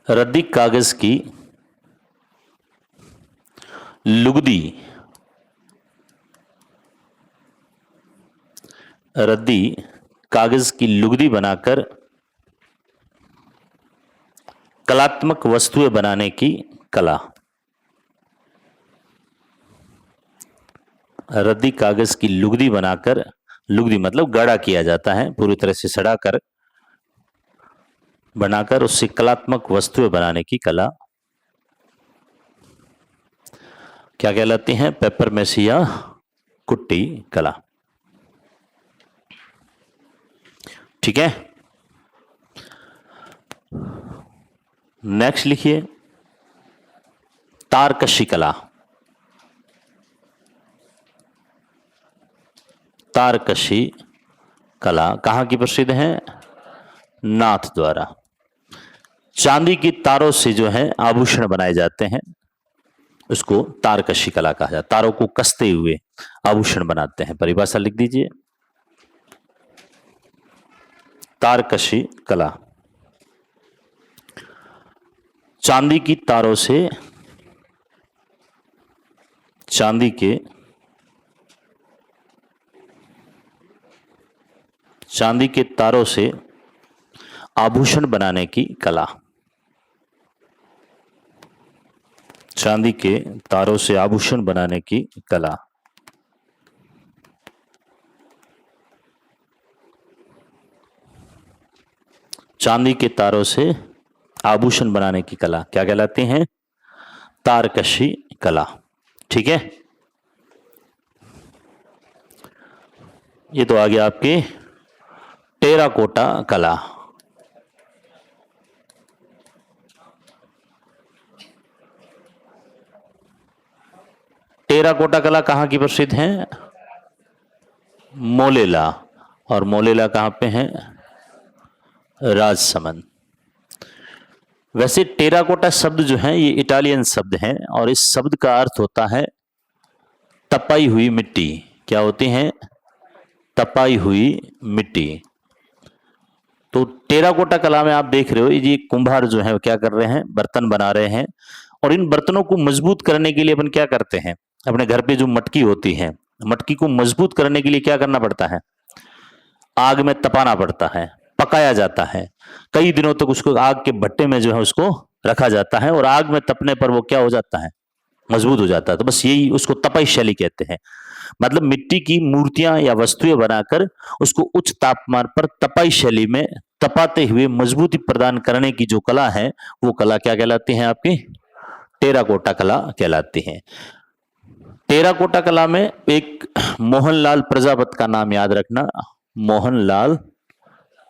रद्दी कागज की लुगदी, रद्दी कागज की लुगदी बनाकर कलात्मक वस्तुएं बनाने की कला। रद्दी कागज की लुगदी बनाकर, लुगदी मतलब गाढ़ा किया जाता है, पूरी तरह से सड़ाकर बनाकर उससे कलात्मक वस्तुएं बनाने की कला क्या कहलाती हैं? पेपर मैसी या कुट्टी कला। ठीक है, नेक्स्ट लिखिए, तारकशी कला। तारकशी कला कहाँ की प्रसिद्ध है? नाथ द्वारा। चांदी की तारों से जो है आभूषण बनाए जाते हैं, उसको तारकशी कला कहा जाता है। तारों को कसते हुए आभूषण बनाते हैं। परिभाषा लिख दीजिए, तारकशी कला। चांदी की तारों से, चांदी के तारों से आभूषण बनाने की कला। चांदी के तारों से आभूषण बनाने की कला। चांदी के तारों से आभूषण बनाने की कला क्या कहलाती है? तारकशी कला। ठीक है, ये तो आ गया आपकी टेराकोटा कला। टेराकोटा कला कहां की प्रसिद्ध है? मोलेला। और मोलेला कहां पे है? राजसमंद। वैसे टेराकोटा शब्द जो है ये इटालियन शब्द है और इस शब्द का अर्थ होता है तपाई हुई मिट्टी। क्या होती है? तपाई हुई मिट्टी। तो टेराकोटा कला में आप देख रहे हो ये कुंभार जो है वो क्या कर रहे हैं? बर्तन बना रहे हैं। और इन बर्तनों को मजबूत करने के लिए अपन क्या करते हैं? अपने घर पे जो मटकी होती है, मटकी को मजबूत करने के लिए क्या करना पड़ता है? आग में तपाना पड़ता है, पकाया जाता है। कई दिनों तक उसको आग के भट्टे में जो है उसको रखा जाता है और आग में तपने पर वो क्या हो जाता है? मजबूत हो जाता है। तो बस यही उसको तपाई शैली कहते हैं। मतलब मिट्टी की मूर्तियां या वस्तुएं बनाकर उसको उच्च तापमान पर तपाई शैली में तपाते हुए मजबूती प्रदान करने की जो कला है वो कला क्या कहलाती है? आपकी टेराकोटा कला कहलाती है। टेराकोटा कला में एक मोहनलाल प्रजापति का नाम याद रखना। मोहनलाल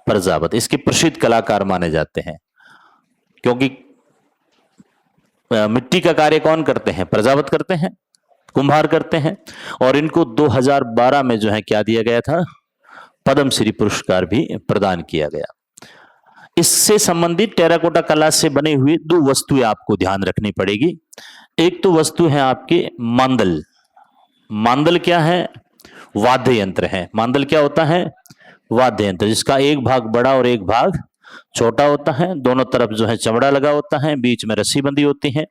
प्रजापति इसके प्रसिद्ध कलाकार माने जाते हैं, क्योंकि मिट्टी का कार्य कौन करते हैं? प्रजापति करते हैं, कुम्हार करते हैं। और इनको 2012 में जो है क्या दिया गया था? पद्मश्री पुरस्कार भी प्रदान किया गया। इससे संबंधित टेराकोटा कला से बने हुए दो वस्तुएं आपको ध्यान रखनी पड़ेगी। एक तो वस्तु है आपके मांदल। मांदल क्या है? वाद्य यंत्र है। मांदल क्या होता है? वाद्य यंत्र, जिसका एक भाग बड़ा और एक भाग छोटा होता है। दोनों तरफ जो है चमड़ा लगा होता है, बीच में रस्सी बंधी होती है।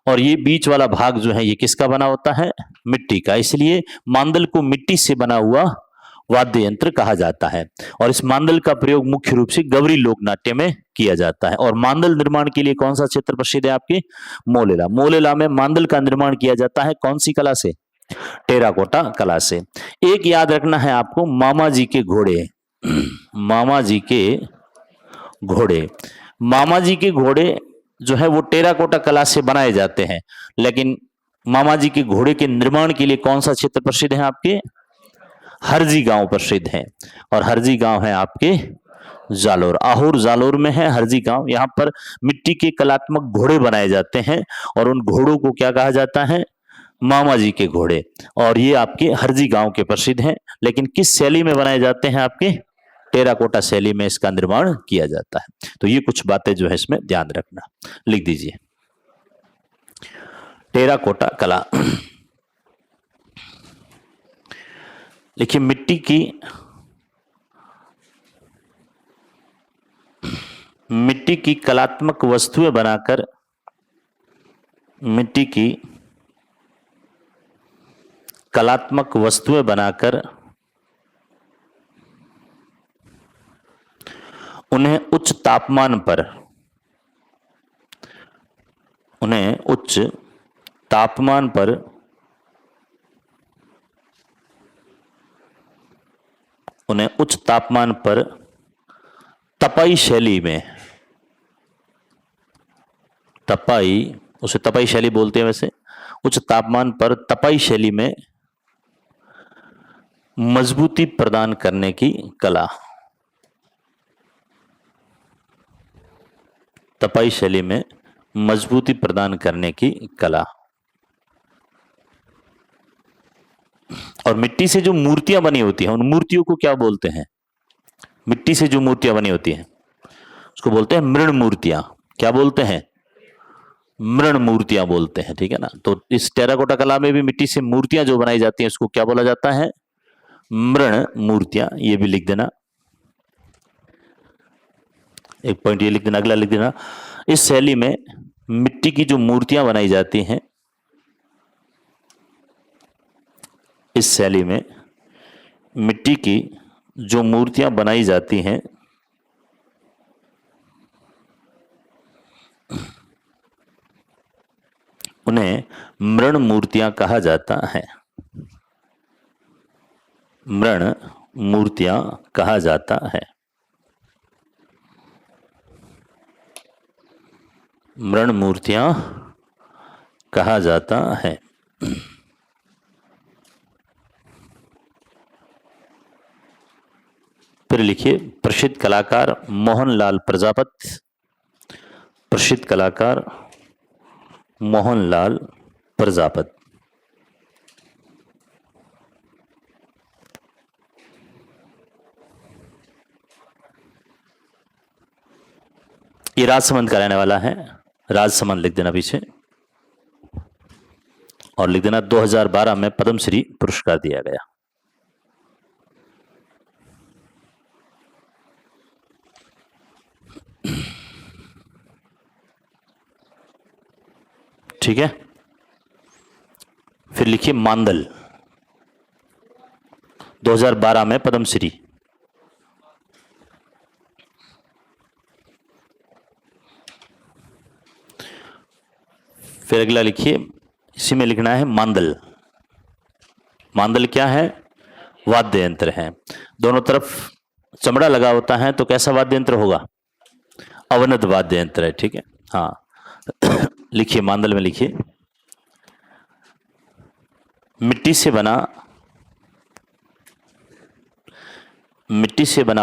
और ये बीच वाला भाग जो है ये किसका बना होता है? मिट्टी का। इसलिए मांदल को मिट्टी से बना हुआ वाद्य यंत्र कहा जाता है। और इस मांदल का प्रयोग मुख्य रूप से गौरी लोक नाट्य में किया जाता है। और मांदल निर्माण के लिए कौन सा क्षेत्र प्रसिद्ध है? आपकी मोलेला। मोलेला में मांदल का निर्माण किया जाता है कौन सी कला से? टेराकोटा कला से। एक याद रखना है आपको, मामा जी के घोड़े। मामा जी के घोड़े, मामा जी के घोड़े जो है वो टेराकोटा कला से बनाए जाते हैं। लेकिन मामा जी के घोड़े के निर्माण के लिए कौन सा क्षेत्र प्रसिद्ध है? आपके हरजी गांव प्रसिद्ध है। और हरजी गांव है आपके जालोर, आहोर जालोर में है हरजी गांव। यहाँ पर मिट्टी के कलात्मक घोड़े बनाए जाते हैं और उन घोड़ों को क्या कहा जाता है? मामा जी के घोड़े। और ये आपके हरजी गांव के प्रसिद्ध हैं। लेकिन किस शैली में बनाए जाते हैं? आपके टेराकोटा शैली में इसका निर्माण किया जाता है। तो ये कुछ बातें जो है इसमें ध्यान रखना। लिख दीजिए, टेराकोटा कला। देखिए मिट्टी की कलात्मक वस्तुएं बनाकर, मिट्टी की कलात्मक वस्तुएं बनाकर उन्हें उच्च तापमान पर, उन्हें उच्च तापमान पर तपाई शैली में, तपाई, उसे तपाई शैली बोलते हैं वैसे, उच्च तापमान पर तपाई शैली में मजबूती प्रदान करने की कला। तपाई शैली में मजबूती प्रदान करने की कला। और मिट्टी से जो मूर्तियां बनी होती हैं उन मूर्तियों को क्या बोलते हैं? मिट्टी से जो मूर्तियां बनी होती हैं उसको बोलते हैं मृण मूर्तियां। क्या बोलते हैं? मृण मूर्तियां बोलते हैं, ठीक है ना। तो इस टेराकोटा कला में भी मिट्टी से मूर्तियां जो बनाई जाती हैं उसको क्या बोला जाता है? मृण मूर्तियां। ये भी लिख देना, एक पॉइंट ये लिख देना, अगला लिख देना। इस शैली में मिट्टी की जो मूर्तियां बनाई जाती हैं, इस शैली में मिट्टी की जो मूर्तियां बनाई जाती हैं उन्हें मृण मूर्तियां कहा जाता है। मृण मूर्तियां कहा जाता है। मृण मूर्तियां कहा जाता है। फिर लिखिए प्रसिद्ध कलाकार मोहनलाल प्रजापति। प्रसिद्ध कलाकार मोहनलाल प्रजापति। ये राजसमंद का रहने वाला है। राजसमंद लिख देना पीछे और लिख देना 2012 में पद्मश्री पुरस्कार दिया गया। ठीक है। फिर लिखिए मांदल, 2012 में पद्मश्री। फिर अगला लिखिए, इसी में लिखना है मांदल। मांदल क्या है? वाद्य यंत्र है। दोनों तरफ चमड़ा लगा होता है तो कैसा वाद्य यंत्र होगा? अवनद वाद्य यंत्र है, ठीक है। हाँ लिखिए मांदल में लिखिए मिट्टी से बना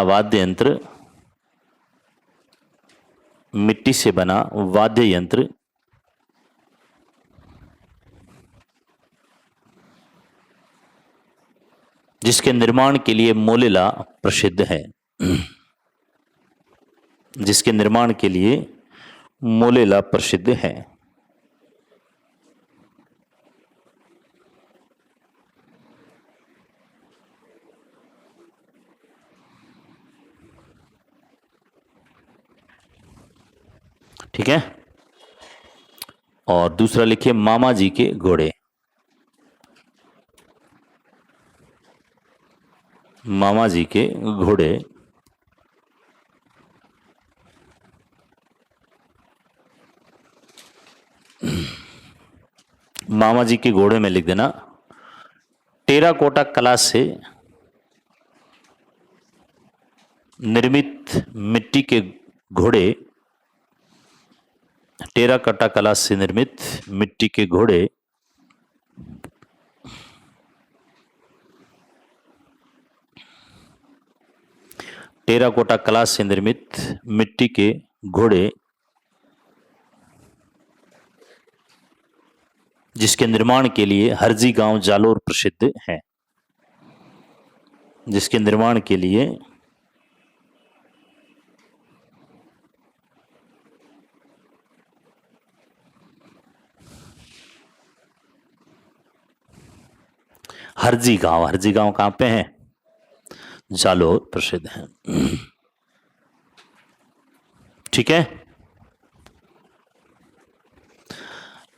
वाद्य यंत्र, मिट्टी से बना वाद्य यंत्र जिसके निर्माण के लिए मोलेला प्रसिद्ध है। जिसके निर्माण के लिए मोलेला प्रसिद्ध है। ठीक है। और दूसरा लिखिए मामा जी के घोड़े। मामा जी के घोड़े मामा जी के घोड़े में लिख देना टेराकोटा कला से निर्मित मिट्टी के घोड़े, टेराकोटा कला से निर्मित मिट्टी के घोड़े टेराकोटा कला से निर्मित मिट्टी के घोड़े जिसके निर्माण के लिए हरजी गांव जालोर प्रसिद्ध है। जिसके निर्माण के लिए हरजी गांव कहां पे है? जालोर प्रसिद्ध है। ठीक है।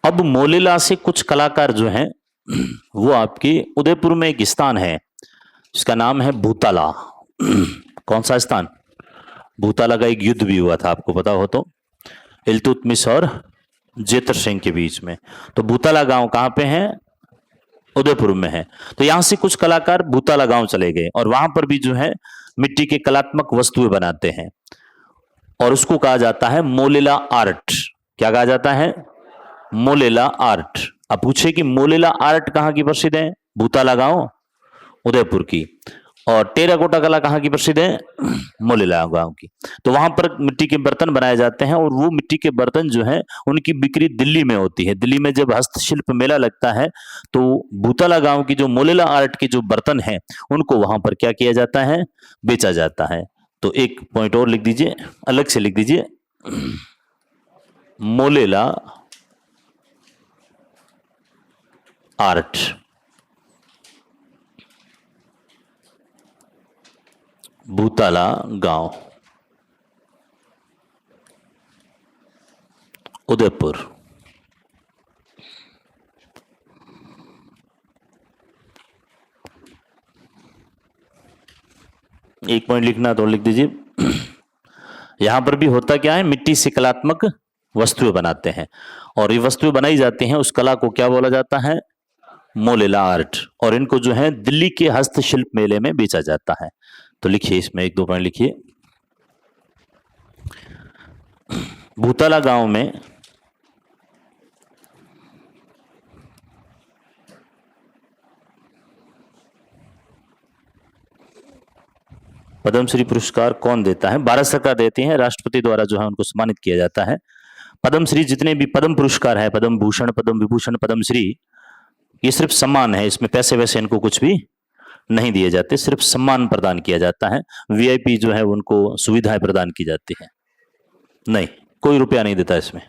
अब मोलेला से कुछ कलाकार जो हैं वो आपके उदयपुर में एक स्थान है जिसका नाम है भूताला। कौन सा स्थान? भूताला का एक युद्ध भी हुआ था, आपको पता हो तो, इल्तुतमिश और जेतर सिंह के बीच में। तो भूताला गांव कहां पे है? उदयपुर में है। तो यहां से कुछ कलाकार भूताला गांव चले गए और वहां पर भी जो है मिट्टी के कलात्मक वस्तुएं बनाते हैं और उसको कहा जाता है मोलेला आर्ट। क्या कहा जाता है? मोलेला आर्ट। अब पूछे कि मोलेला आर्ट कहां की प्रसिद्ध है? भूताला गांव, उदयपुर की। और टेराकोटा कला कहाँ की प्रसिद्ध है? मोलेला गांव की। तो वहां पर मिट्टी के बर्तन बनाए जाते हैं और वो मिट्टी के बर्तन जो है उनकी बिक्री दिल्ली में होती है। दिल्ली में जब हस्तशिल्प मेला लगता है तो भूतला गांव की जो मोलेला आर्ट के जो बर्तन हैं उनको वहां पर क्या किया जाता है? बेचा जाता है। तो एक पॉइंट और लिख दीजिए, अलग से लिख दीजिए, मोलेला आर्ट। भूतला गांव, उदयपुर। एक पॉइंट लिखना तो लिख दीजिए। यहां पर भी होता क्या है? मिट्टी से कलात्मक वस्तुएं बनाते हैं और ये वस्तुएं बनाई जाती हैं, उस कला को क्या बोला जाता है? मोलेला आर्ट। और इनको जो है दिल्ली के हस्तशिल्प मेले में बेचा जाता है। तो लिखिए, इसमें एक दो पॉइंट लिखिए। भूतला गांव में पद्मश्री पुरस्कार कौन देता है? भारत सरकार देती है, राष्ट्रपति द्वारा जो है उनको सम्मानित किया जाता है। पद्मश्री जितने भी पद्म पुरस्कार है, पद्म भूषण, पद्म विभूषण, पद्मश्री, ये सिर्फ सम्मान है, इसमें पैसे वैसे इनको कुछ भी नहीं दिए जाते, सिर्फ सम्मान प्रदान किया जाता है। वीआईपी जो है उनको सुविधाएं प्रदान की जाती है। नहीं, कोई रुपया नहीं देता इसमें,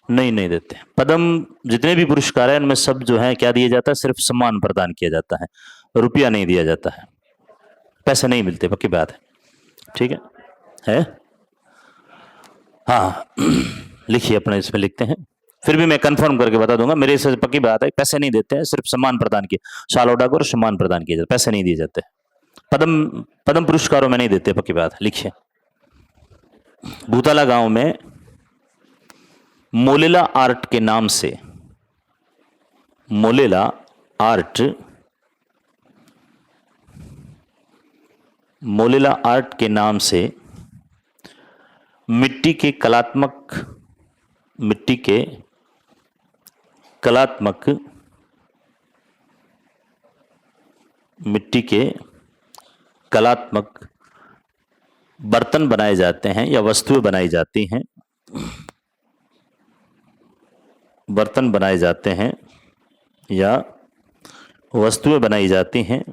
नहीं देते। पद्म जितने भी पुरस्कार है उनमें सब जो है क्या दिया जाता है? सिर्फ सम्मान प्रदान किया जाता है, रुपया नहीं दिया जाता है, पैसे नहीं मिलते, पक्की बात है। ठीक है? हाँ, लिखिए, अपने इसमें लिखते हैं, फिर भी मैं कंफर्म करके बता दूंगा, मेरे से पक्की बात है, पैसे नहीं देते हैं, सिर्फ सम्मान प्रदान किए, शालोटा को सम्मान प्रदान किए जाते, पैसे नहीं दिए जाते। पद्म पुरस्कारों में नहीं देते, पक्की बात है। लिखिए, भूतला गांव में मोलेला आर्ट के नाम से, मोलेला आर्ट, मोलेला आर्ट के नाम से मिट्टी के कलात्मक बर्तन बनाए जाते हैं या वस्तुएं बनाई जाती हैं, बर्तन बनाए जाते हैं या वस्तुएं बनाई जाती हैं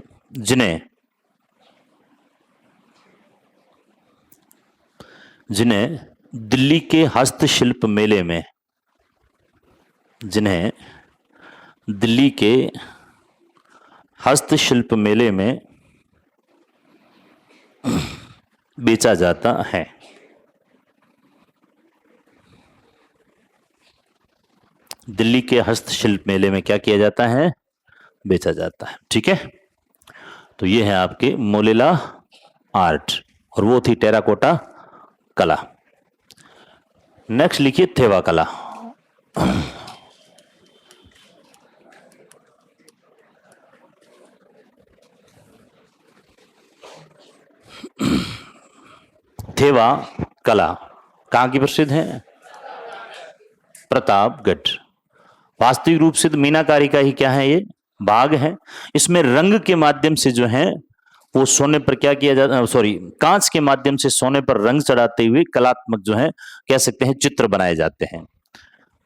जिन्हें दिल्ली के हस्तशिल्प मेले में, जिन्हें दिल्ली के हस्तशिल्प मेले में बेचा जाता है। दिल्ली के हस्तशिल्प मेले में क्या किया जाता है? बेचा जाता है। ठीक है, तो ये है आपके मोलेला आर्ट और वो थी टेराकोटा कला। नेक्स्ट लिखिए थेवा कला। थेवा कला कहां की प्रसिद्ध है? प्रतापगढ़। वास्तविक रूप से तो मीनाकारी का ही क्या है? ये भाग है। इसमें रंग के माध्यम से जो है वो सोने पर क्या किया जाता है, सॉरी, कांच के माध्यम से सोने पर रंग चढ़ाते हुए कलात्मक जो है कह सकते हैं चित्र बनाए जाते हैं।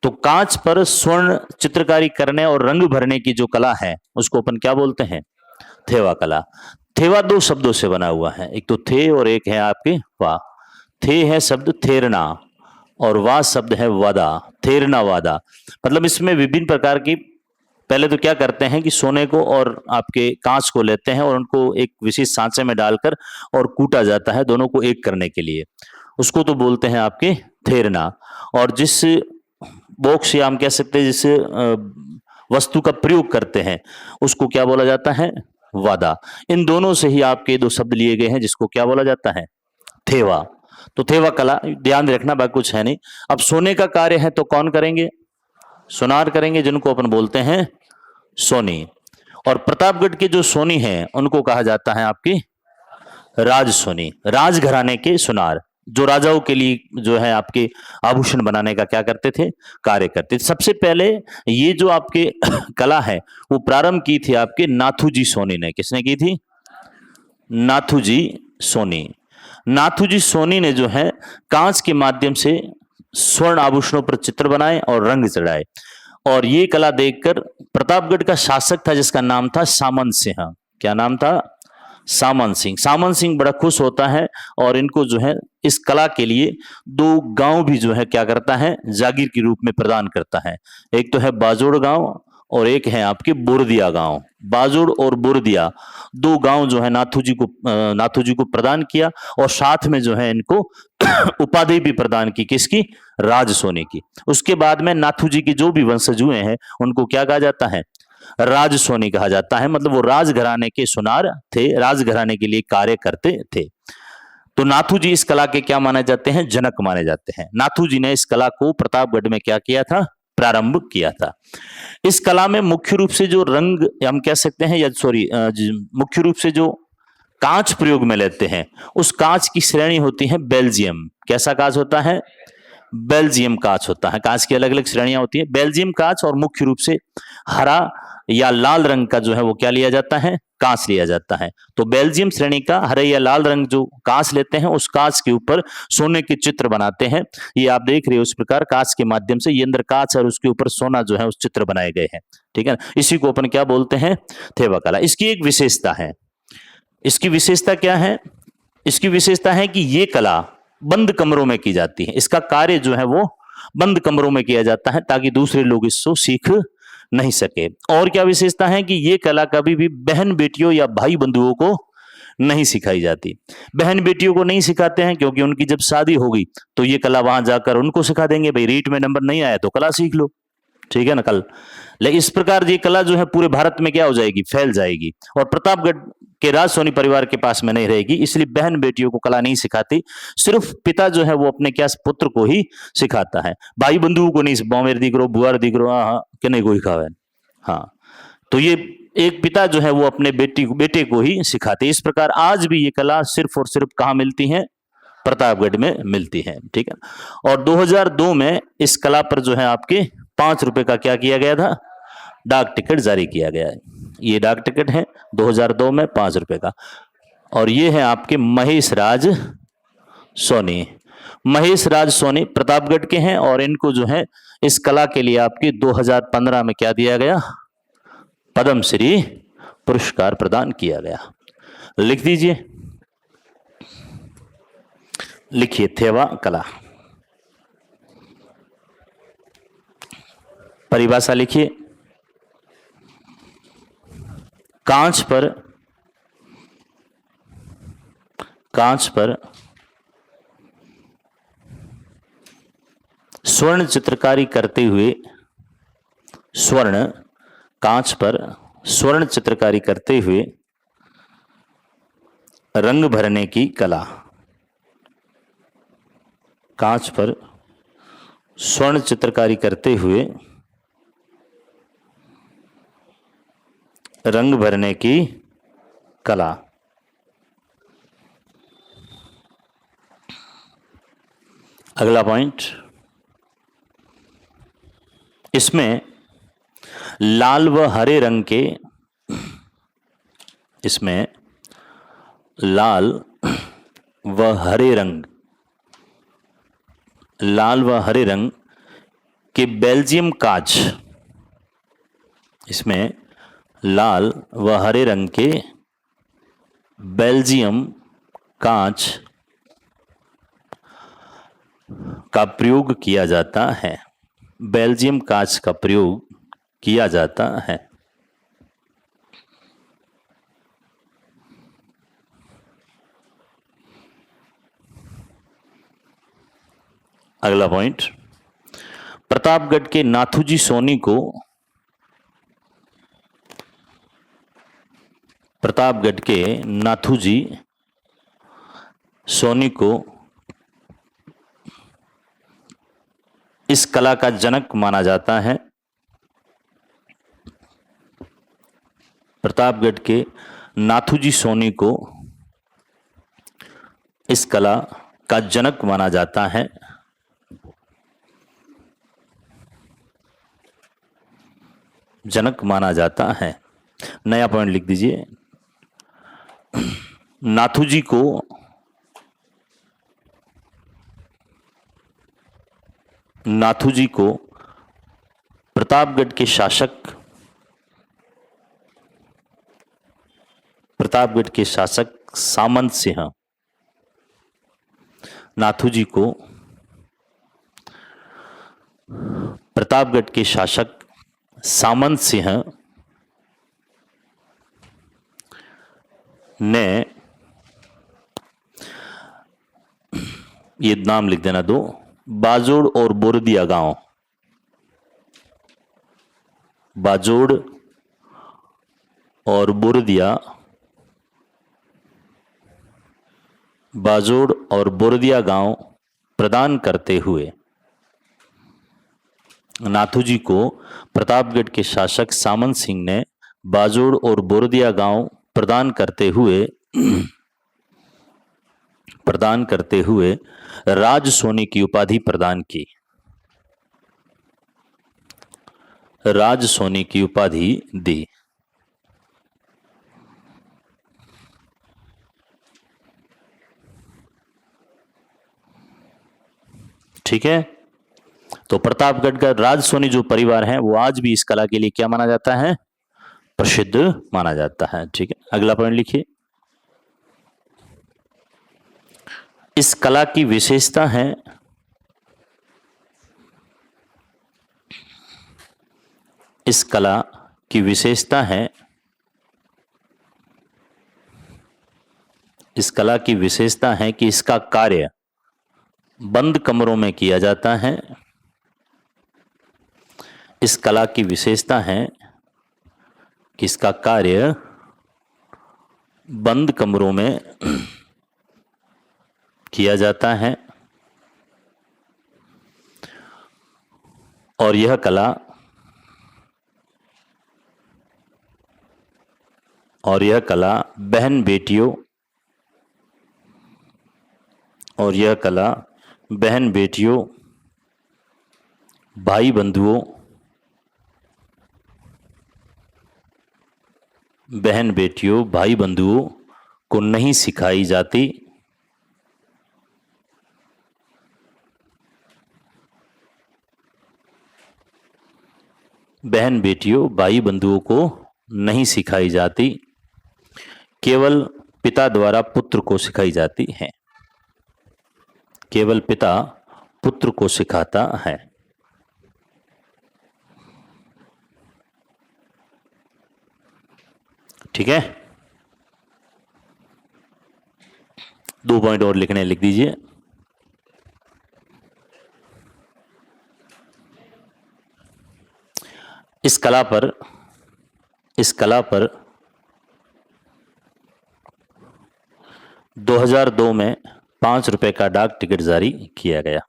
तो कांच पर स्वर्ण चित्रकारी करने और रंग भरने की जो कला है उसको अपन क्या बोलते हैं? थेवा कला। थेवा दो शब्दों से बना हुआ है, एक तो थे और एक है आपके वा। थे है शब्द थेरना और वा शब्द है वादा, थेरना वादा। मतलब इसमें विभिन्न प्रकार की, पहले तो क्या करते हैं कि सोने को और आपके कांच को लेते हैं और उनको एक विशेष सांचे में डालकर और कूटा जाता है दोनों को एक करने के लिए, उसको तो बोलते हैं आपके थेरना। और जिस बॉक्स या हम कह सकते हैं जिस वस्तु का प्रयोग करते हैं उसको क्या बोला जाता है? वादा। इन दोनों से ही आपके दो शब्द लिए गए हैं जिसको क्या बोला जाता है? थेवा। तो थेवा कला ध्यान रखना, बाकी कुछ है नहीं। अब सोने का कार्य है तो कौन करेंगे? सोनार करेंगे, जिनको अपन बोलते हैं सोनी। और प्रतापगढ़ के जो सोनी हैं उनको कहा जाता है आपकी राज सोनी, राजघराने के सुनार, जो राजाओं के लिए जो है आपके आभूषण बनाने का क्या करते थे? कार्य करते थे। सबसे पहले ये जो आपके कला है वो प्रारंभ की थी आपके नाथूजी सोनी ने। किसने की थी? नाथूजी सोनी। नाथूजी सोनी ने जो है कांच के माध्यम से स्वर्ण आभूषणों पर चित्र बनाए और रंग चढ़ाए, और ये कला देखकर प्रतापगढ़ का शासक था जिसका नाम था सामंत सिंह। क्या नाम था? सामंत सिंह। सामंत सिंह बड़ा खुश होता है और इनको जो है इस कला के लिए 2 गांव भी जो है क्या करता है, जागीर के रूप में प्रदान करता है। एक तो है बाजोड़ गांव और एक है आपके बुरदिया गांव। बाजोड़ और बुरदिया 2 गांव जो है नाथू जी को प्रदान किया, और साथ में जो है इनको उपाधि भी प्रदान की। किसकी? राज सोनी की। उसके बाद में नाथू जी के जो भी वंशज हुए हैं उनको क्या कहा जाता है? राज सोनी कहा जाता है। मतलब वो राजघराने के सुनार थे, राजघराने के लिए कार्य करते थे। तो नाथू जी इस कला के क्या माने जाते हैं? जनक माने जाते हैं। नाथू जी ने इस कला को प्रतापगढ़ में क्या किया था? प्रारंभ किया था। इस कला में मुख्य रूप से जो रंग हम कह सकते हैं, या सॉरी, मुख्य रूप से जो कांच प्रयोग में लेते हैं उस कांच की श्रेणी होती है बेल्जियम। कैसा कांच होता है? बेल्जियम कांच होता है। कांच की अलग अलग श्रेणियां होती है। बेल्जियम कांच, और मुख्य रूप से हरा या लाल रंग का जो है वो क्या लिया जाता है? कांच लिया जाता है। तो बेल्जियम श्रेणी का हरे या लाल रंग जो कांच लेते हैं उस कांच के ऊपर सोने के चित्र बनाते हैं। ये आप देख रहे हो इस प्रकार कांच के माध्यम से, ये अंदर कांच और उसके ऊपर सोना जो है उस चित्र बनाए गए हैं। ठीक है ना? इसी को अपन क्या बोलते हैं? थेवा कला। इसकी एक विशेषता है। इसकी विशेषता क्या है? इसकी विशेषता है कि ये कला बंद कमरों में की जाती है। इसका कार्य जो है वो बंद कमरों में किया जाता है ताकि दूसरे लोग इसको सीख नहीं सके। और क्या विशेषता है कि ये कला कभी भी बहन बेटियों या भाई बंधुओं को नहीं सिखाई जाती। बहन बेटियों को नहीं सिखाते हैं क्योंकि उनकी जब शादी होगी तो ये कला वहां जाकर उनको सिखा देंगे, भाई रीट में नंबर नहीं आया तो कला सीख लो। ठीक है ना? कल ले इस प्रकार ये कला जो है पूरे भारत में क्या हो जाएगी? फैल जाएगी। और प्रतापगढ़ के राज सोनी परिवार के पास में नहीं रहेगी, इसलिए बहन बेटियों को कला नहीं सिखाती। सिर्फ पिता जो है वो अपने क्या पुत्र को ही सिखाता है, भाई बंधुओं को नहीं। बॉमेर दिगरो, बुआर दिगरो, हाँ के नहीं कोई खावे। हाँ, तो ये एक पिता जो है वो अपने बेटे को ही सिखाते। इस प्रकार आज भी ये कला सिर्फ और सिर्फ कहाँ मिलती है? प्रतापगढ़ में मिलती है। ठीक है। और 2002 में इस कला पर जो है आपके 5 रुपए का क्या किया गया था? डाक टिकट जारी किया गया है। ये डाक टिकट है 2002 में 5 रुपए का। और ये है आपके महेश राज सोनी। महेश राज सोनी प्रतापगढ़ के हैं, और इनको जो है इस कला के लिए आपके 2015 में क्या दिया गया? पद्मश्री पुरस्कार प्रदान किया गया। लिख दीजिए, लिखिए थेवा कला। परिभाषा लिखिए, कांच पर स्वर्ण चित्रकारी करते हुए, कांच पर स्वर्ण चित्रकारी करते हुए रंग भरने की कला। कांच पर स्वर्ण चित्रकारी करते हुए रंग भरने की कला। अगला पॉइंट, इसमें लाल व हरे रंग के, इसमें लाल व हरे रंग के बेल्जियम कांच, इसमें लाल व हरे रंग के बेल्जियम कांच का प्रयोग किया जाता है। बेल्जियम कांच का प्रयोग किया जाता है। अगला पॉइंट, प्रतापगढ़ के नाथूजी सोनी को, प्रतापगढ़ के नाथूजी सोनी को इस कला का जनक माना जाता है। प्रतापगढ़ के नाथूजी सोनी को इस कला का जनक माना जाता है। जनक माना जाता है। नया पॉइंट लिख दीजिए, नाथूजी को प्रतापगढ़ के शासक सामंत सिंह, नाथूजी को प्रतापगढ़ के शासक सामंत सिंह ने, ये नाम लिख देना दो, बाजोड़ और बोरदिया गांव, बाजोड़ और बोरदिया गांव प्रदान करते हुए, नाथूजी को प्रतापगढ़ के शासक सामंत सिंह ने बाजोड़ और बोरदिया गांव प्रदान करते हुए राज सोनी की उपाधि प्रदान की, राज सोनी की उपाधि दी। ठीक है, तो प्रतापगढ़ का राज सोनी जो परिवार है वो आज भी इस कला के लिए क्या माना जाता है? प्रसिद्ध माना जाता है। ठीक है, अगला पॉइंट लिखिए। इस कला की विशेषता है, इस कला की विशेषता है, इस कला की विशेषता है कि इसका कार्य बंद कमरों में किया जाता है। इस कला की विशेषता है कि इसका कार्य बंद कमरों में किया जाता है और यह कला बहन बेटियों, भाई बंधुओं, बहन बेटियों, भाई बंधुओं को नहीं सिखाई जाती, बहन बेटियों, भाई बंधुओं को नहीं सिखाई जाती, केवल पिता द्वारा पुत्र को सिखाई जाती है, केवल पिता पुत्र को सिखाता है। ठीक है, 2 पॉइंट और लिखने, लिख दीजिए। इस कला पर 2002 में 5 रुपए का डाक टिकट जारी किया गया।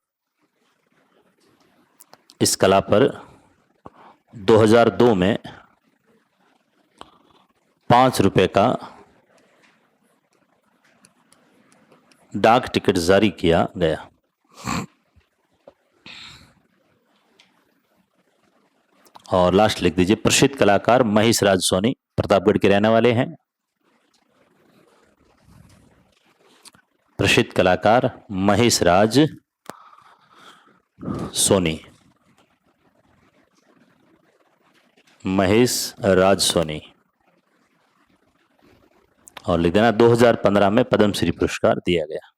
इस कला पर 2002 में 5 रुपए का डाक टिकट जारी किया गया। और लास्ट लिख दीजिए, प्रसिद्ध कलाकार महेश राज सोनी प्रतापगढ़ के रहने वाले हैं। प्रसिद्ध कलाकार महेश राज सोनी, महेश राज सोनी। और लिख देना 2015 में पद्मश्री पुरस्कार दिया गया।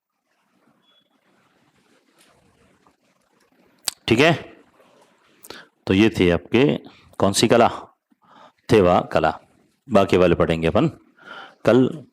ठीक है, तो ये थे आपके कौन सी कला? थेवा कला। बाकी वाले पढ़ेंगे अपन कल।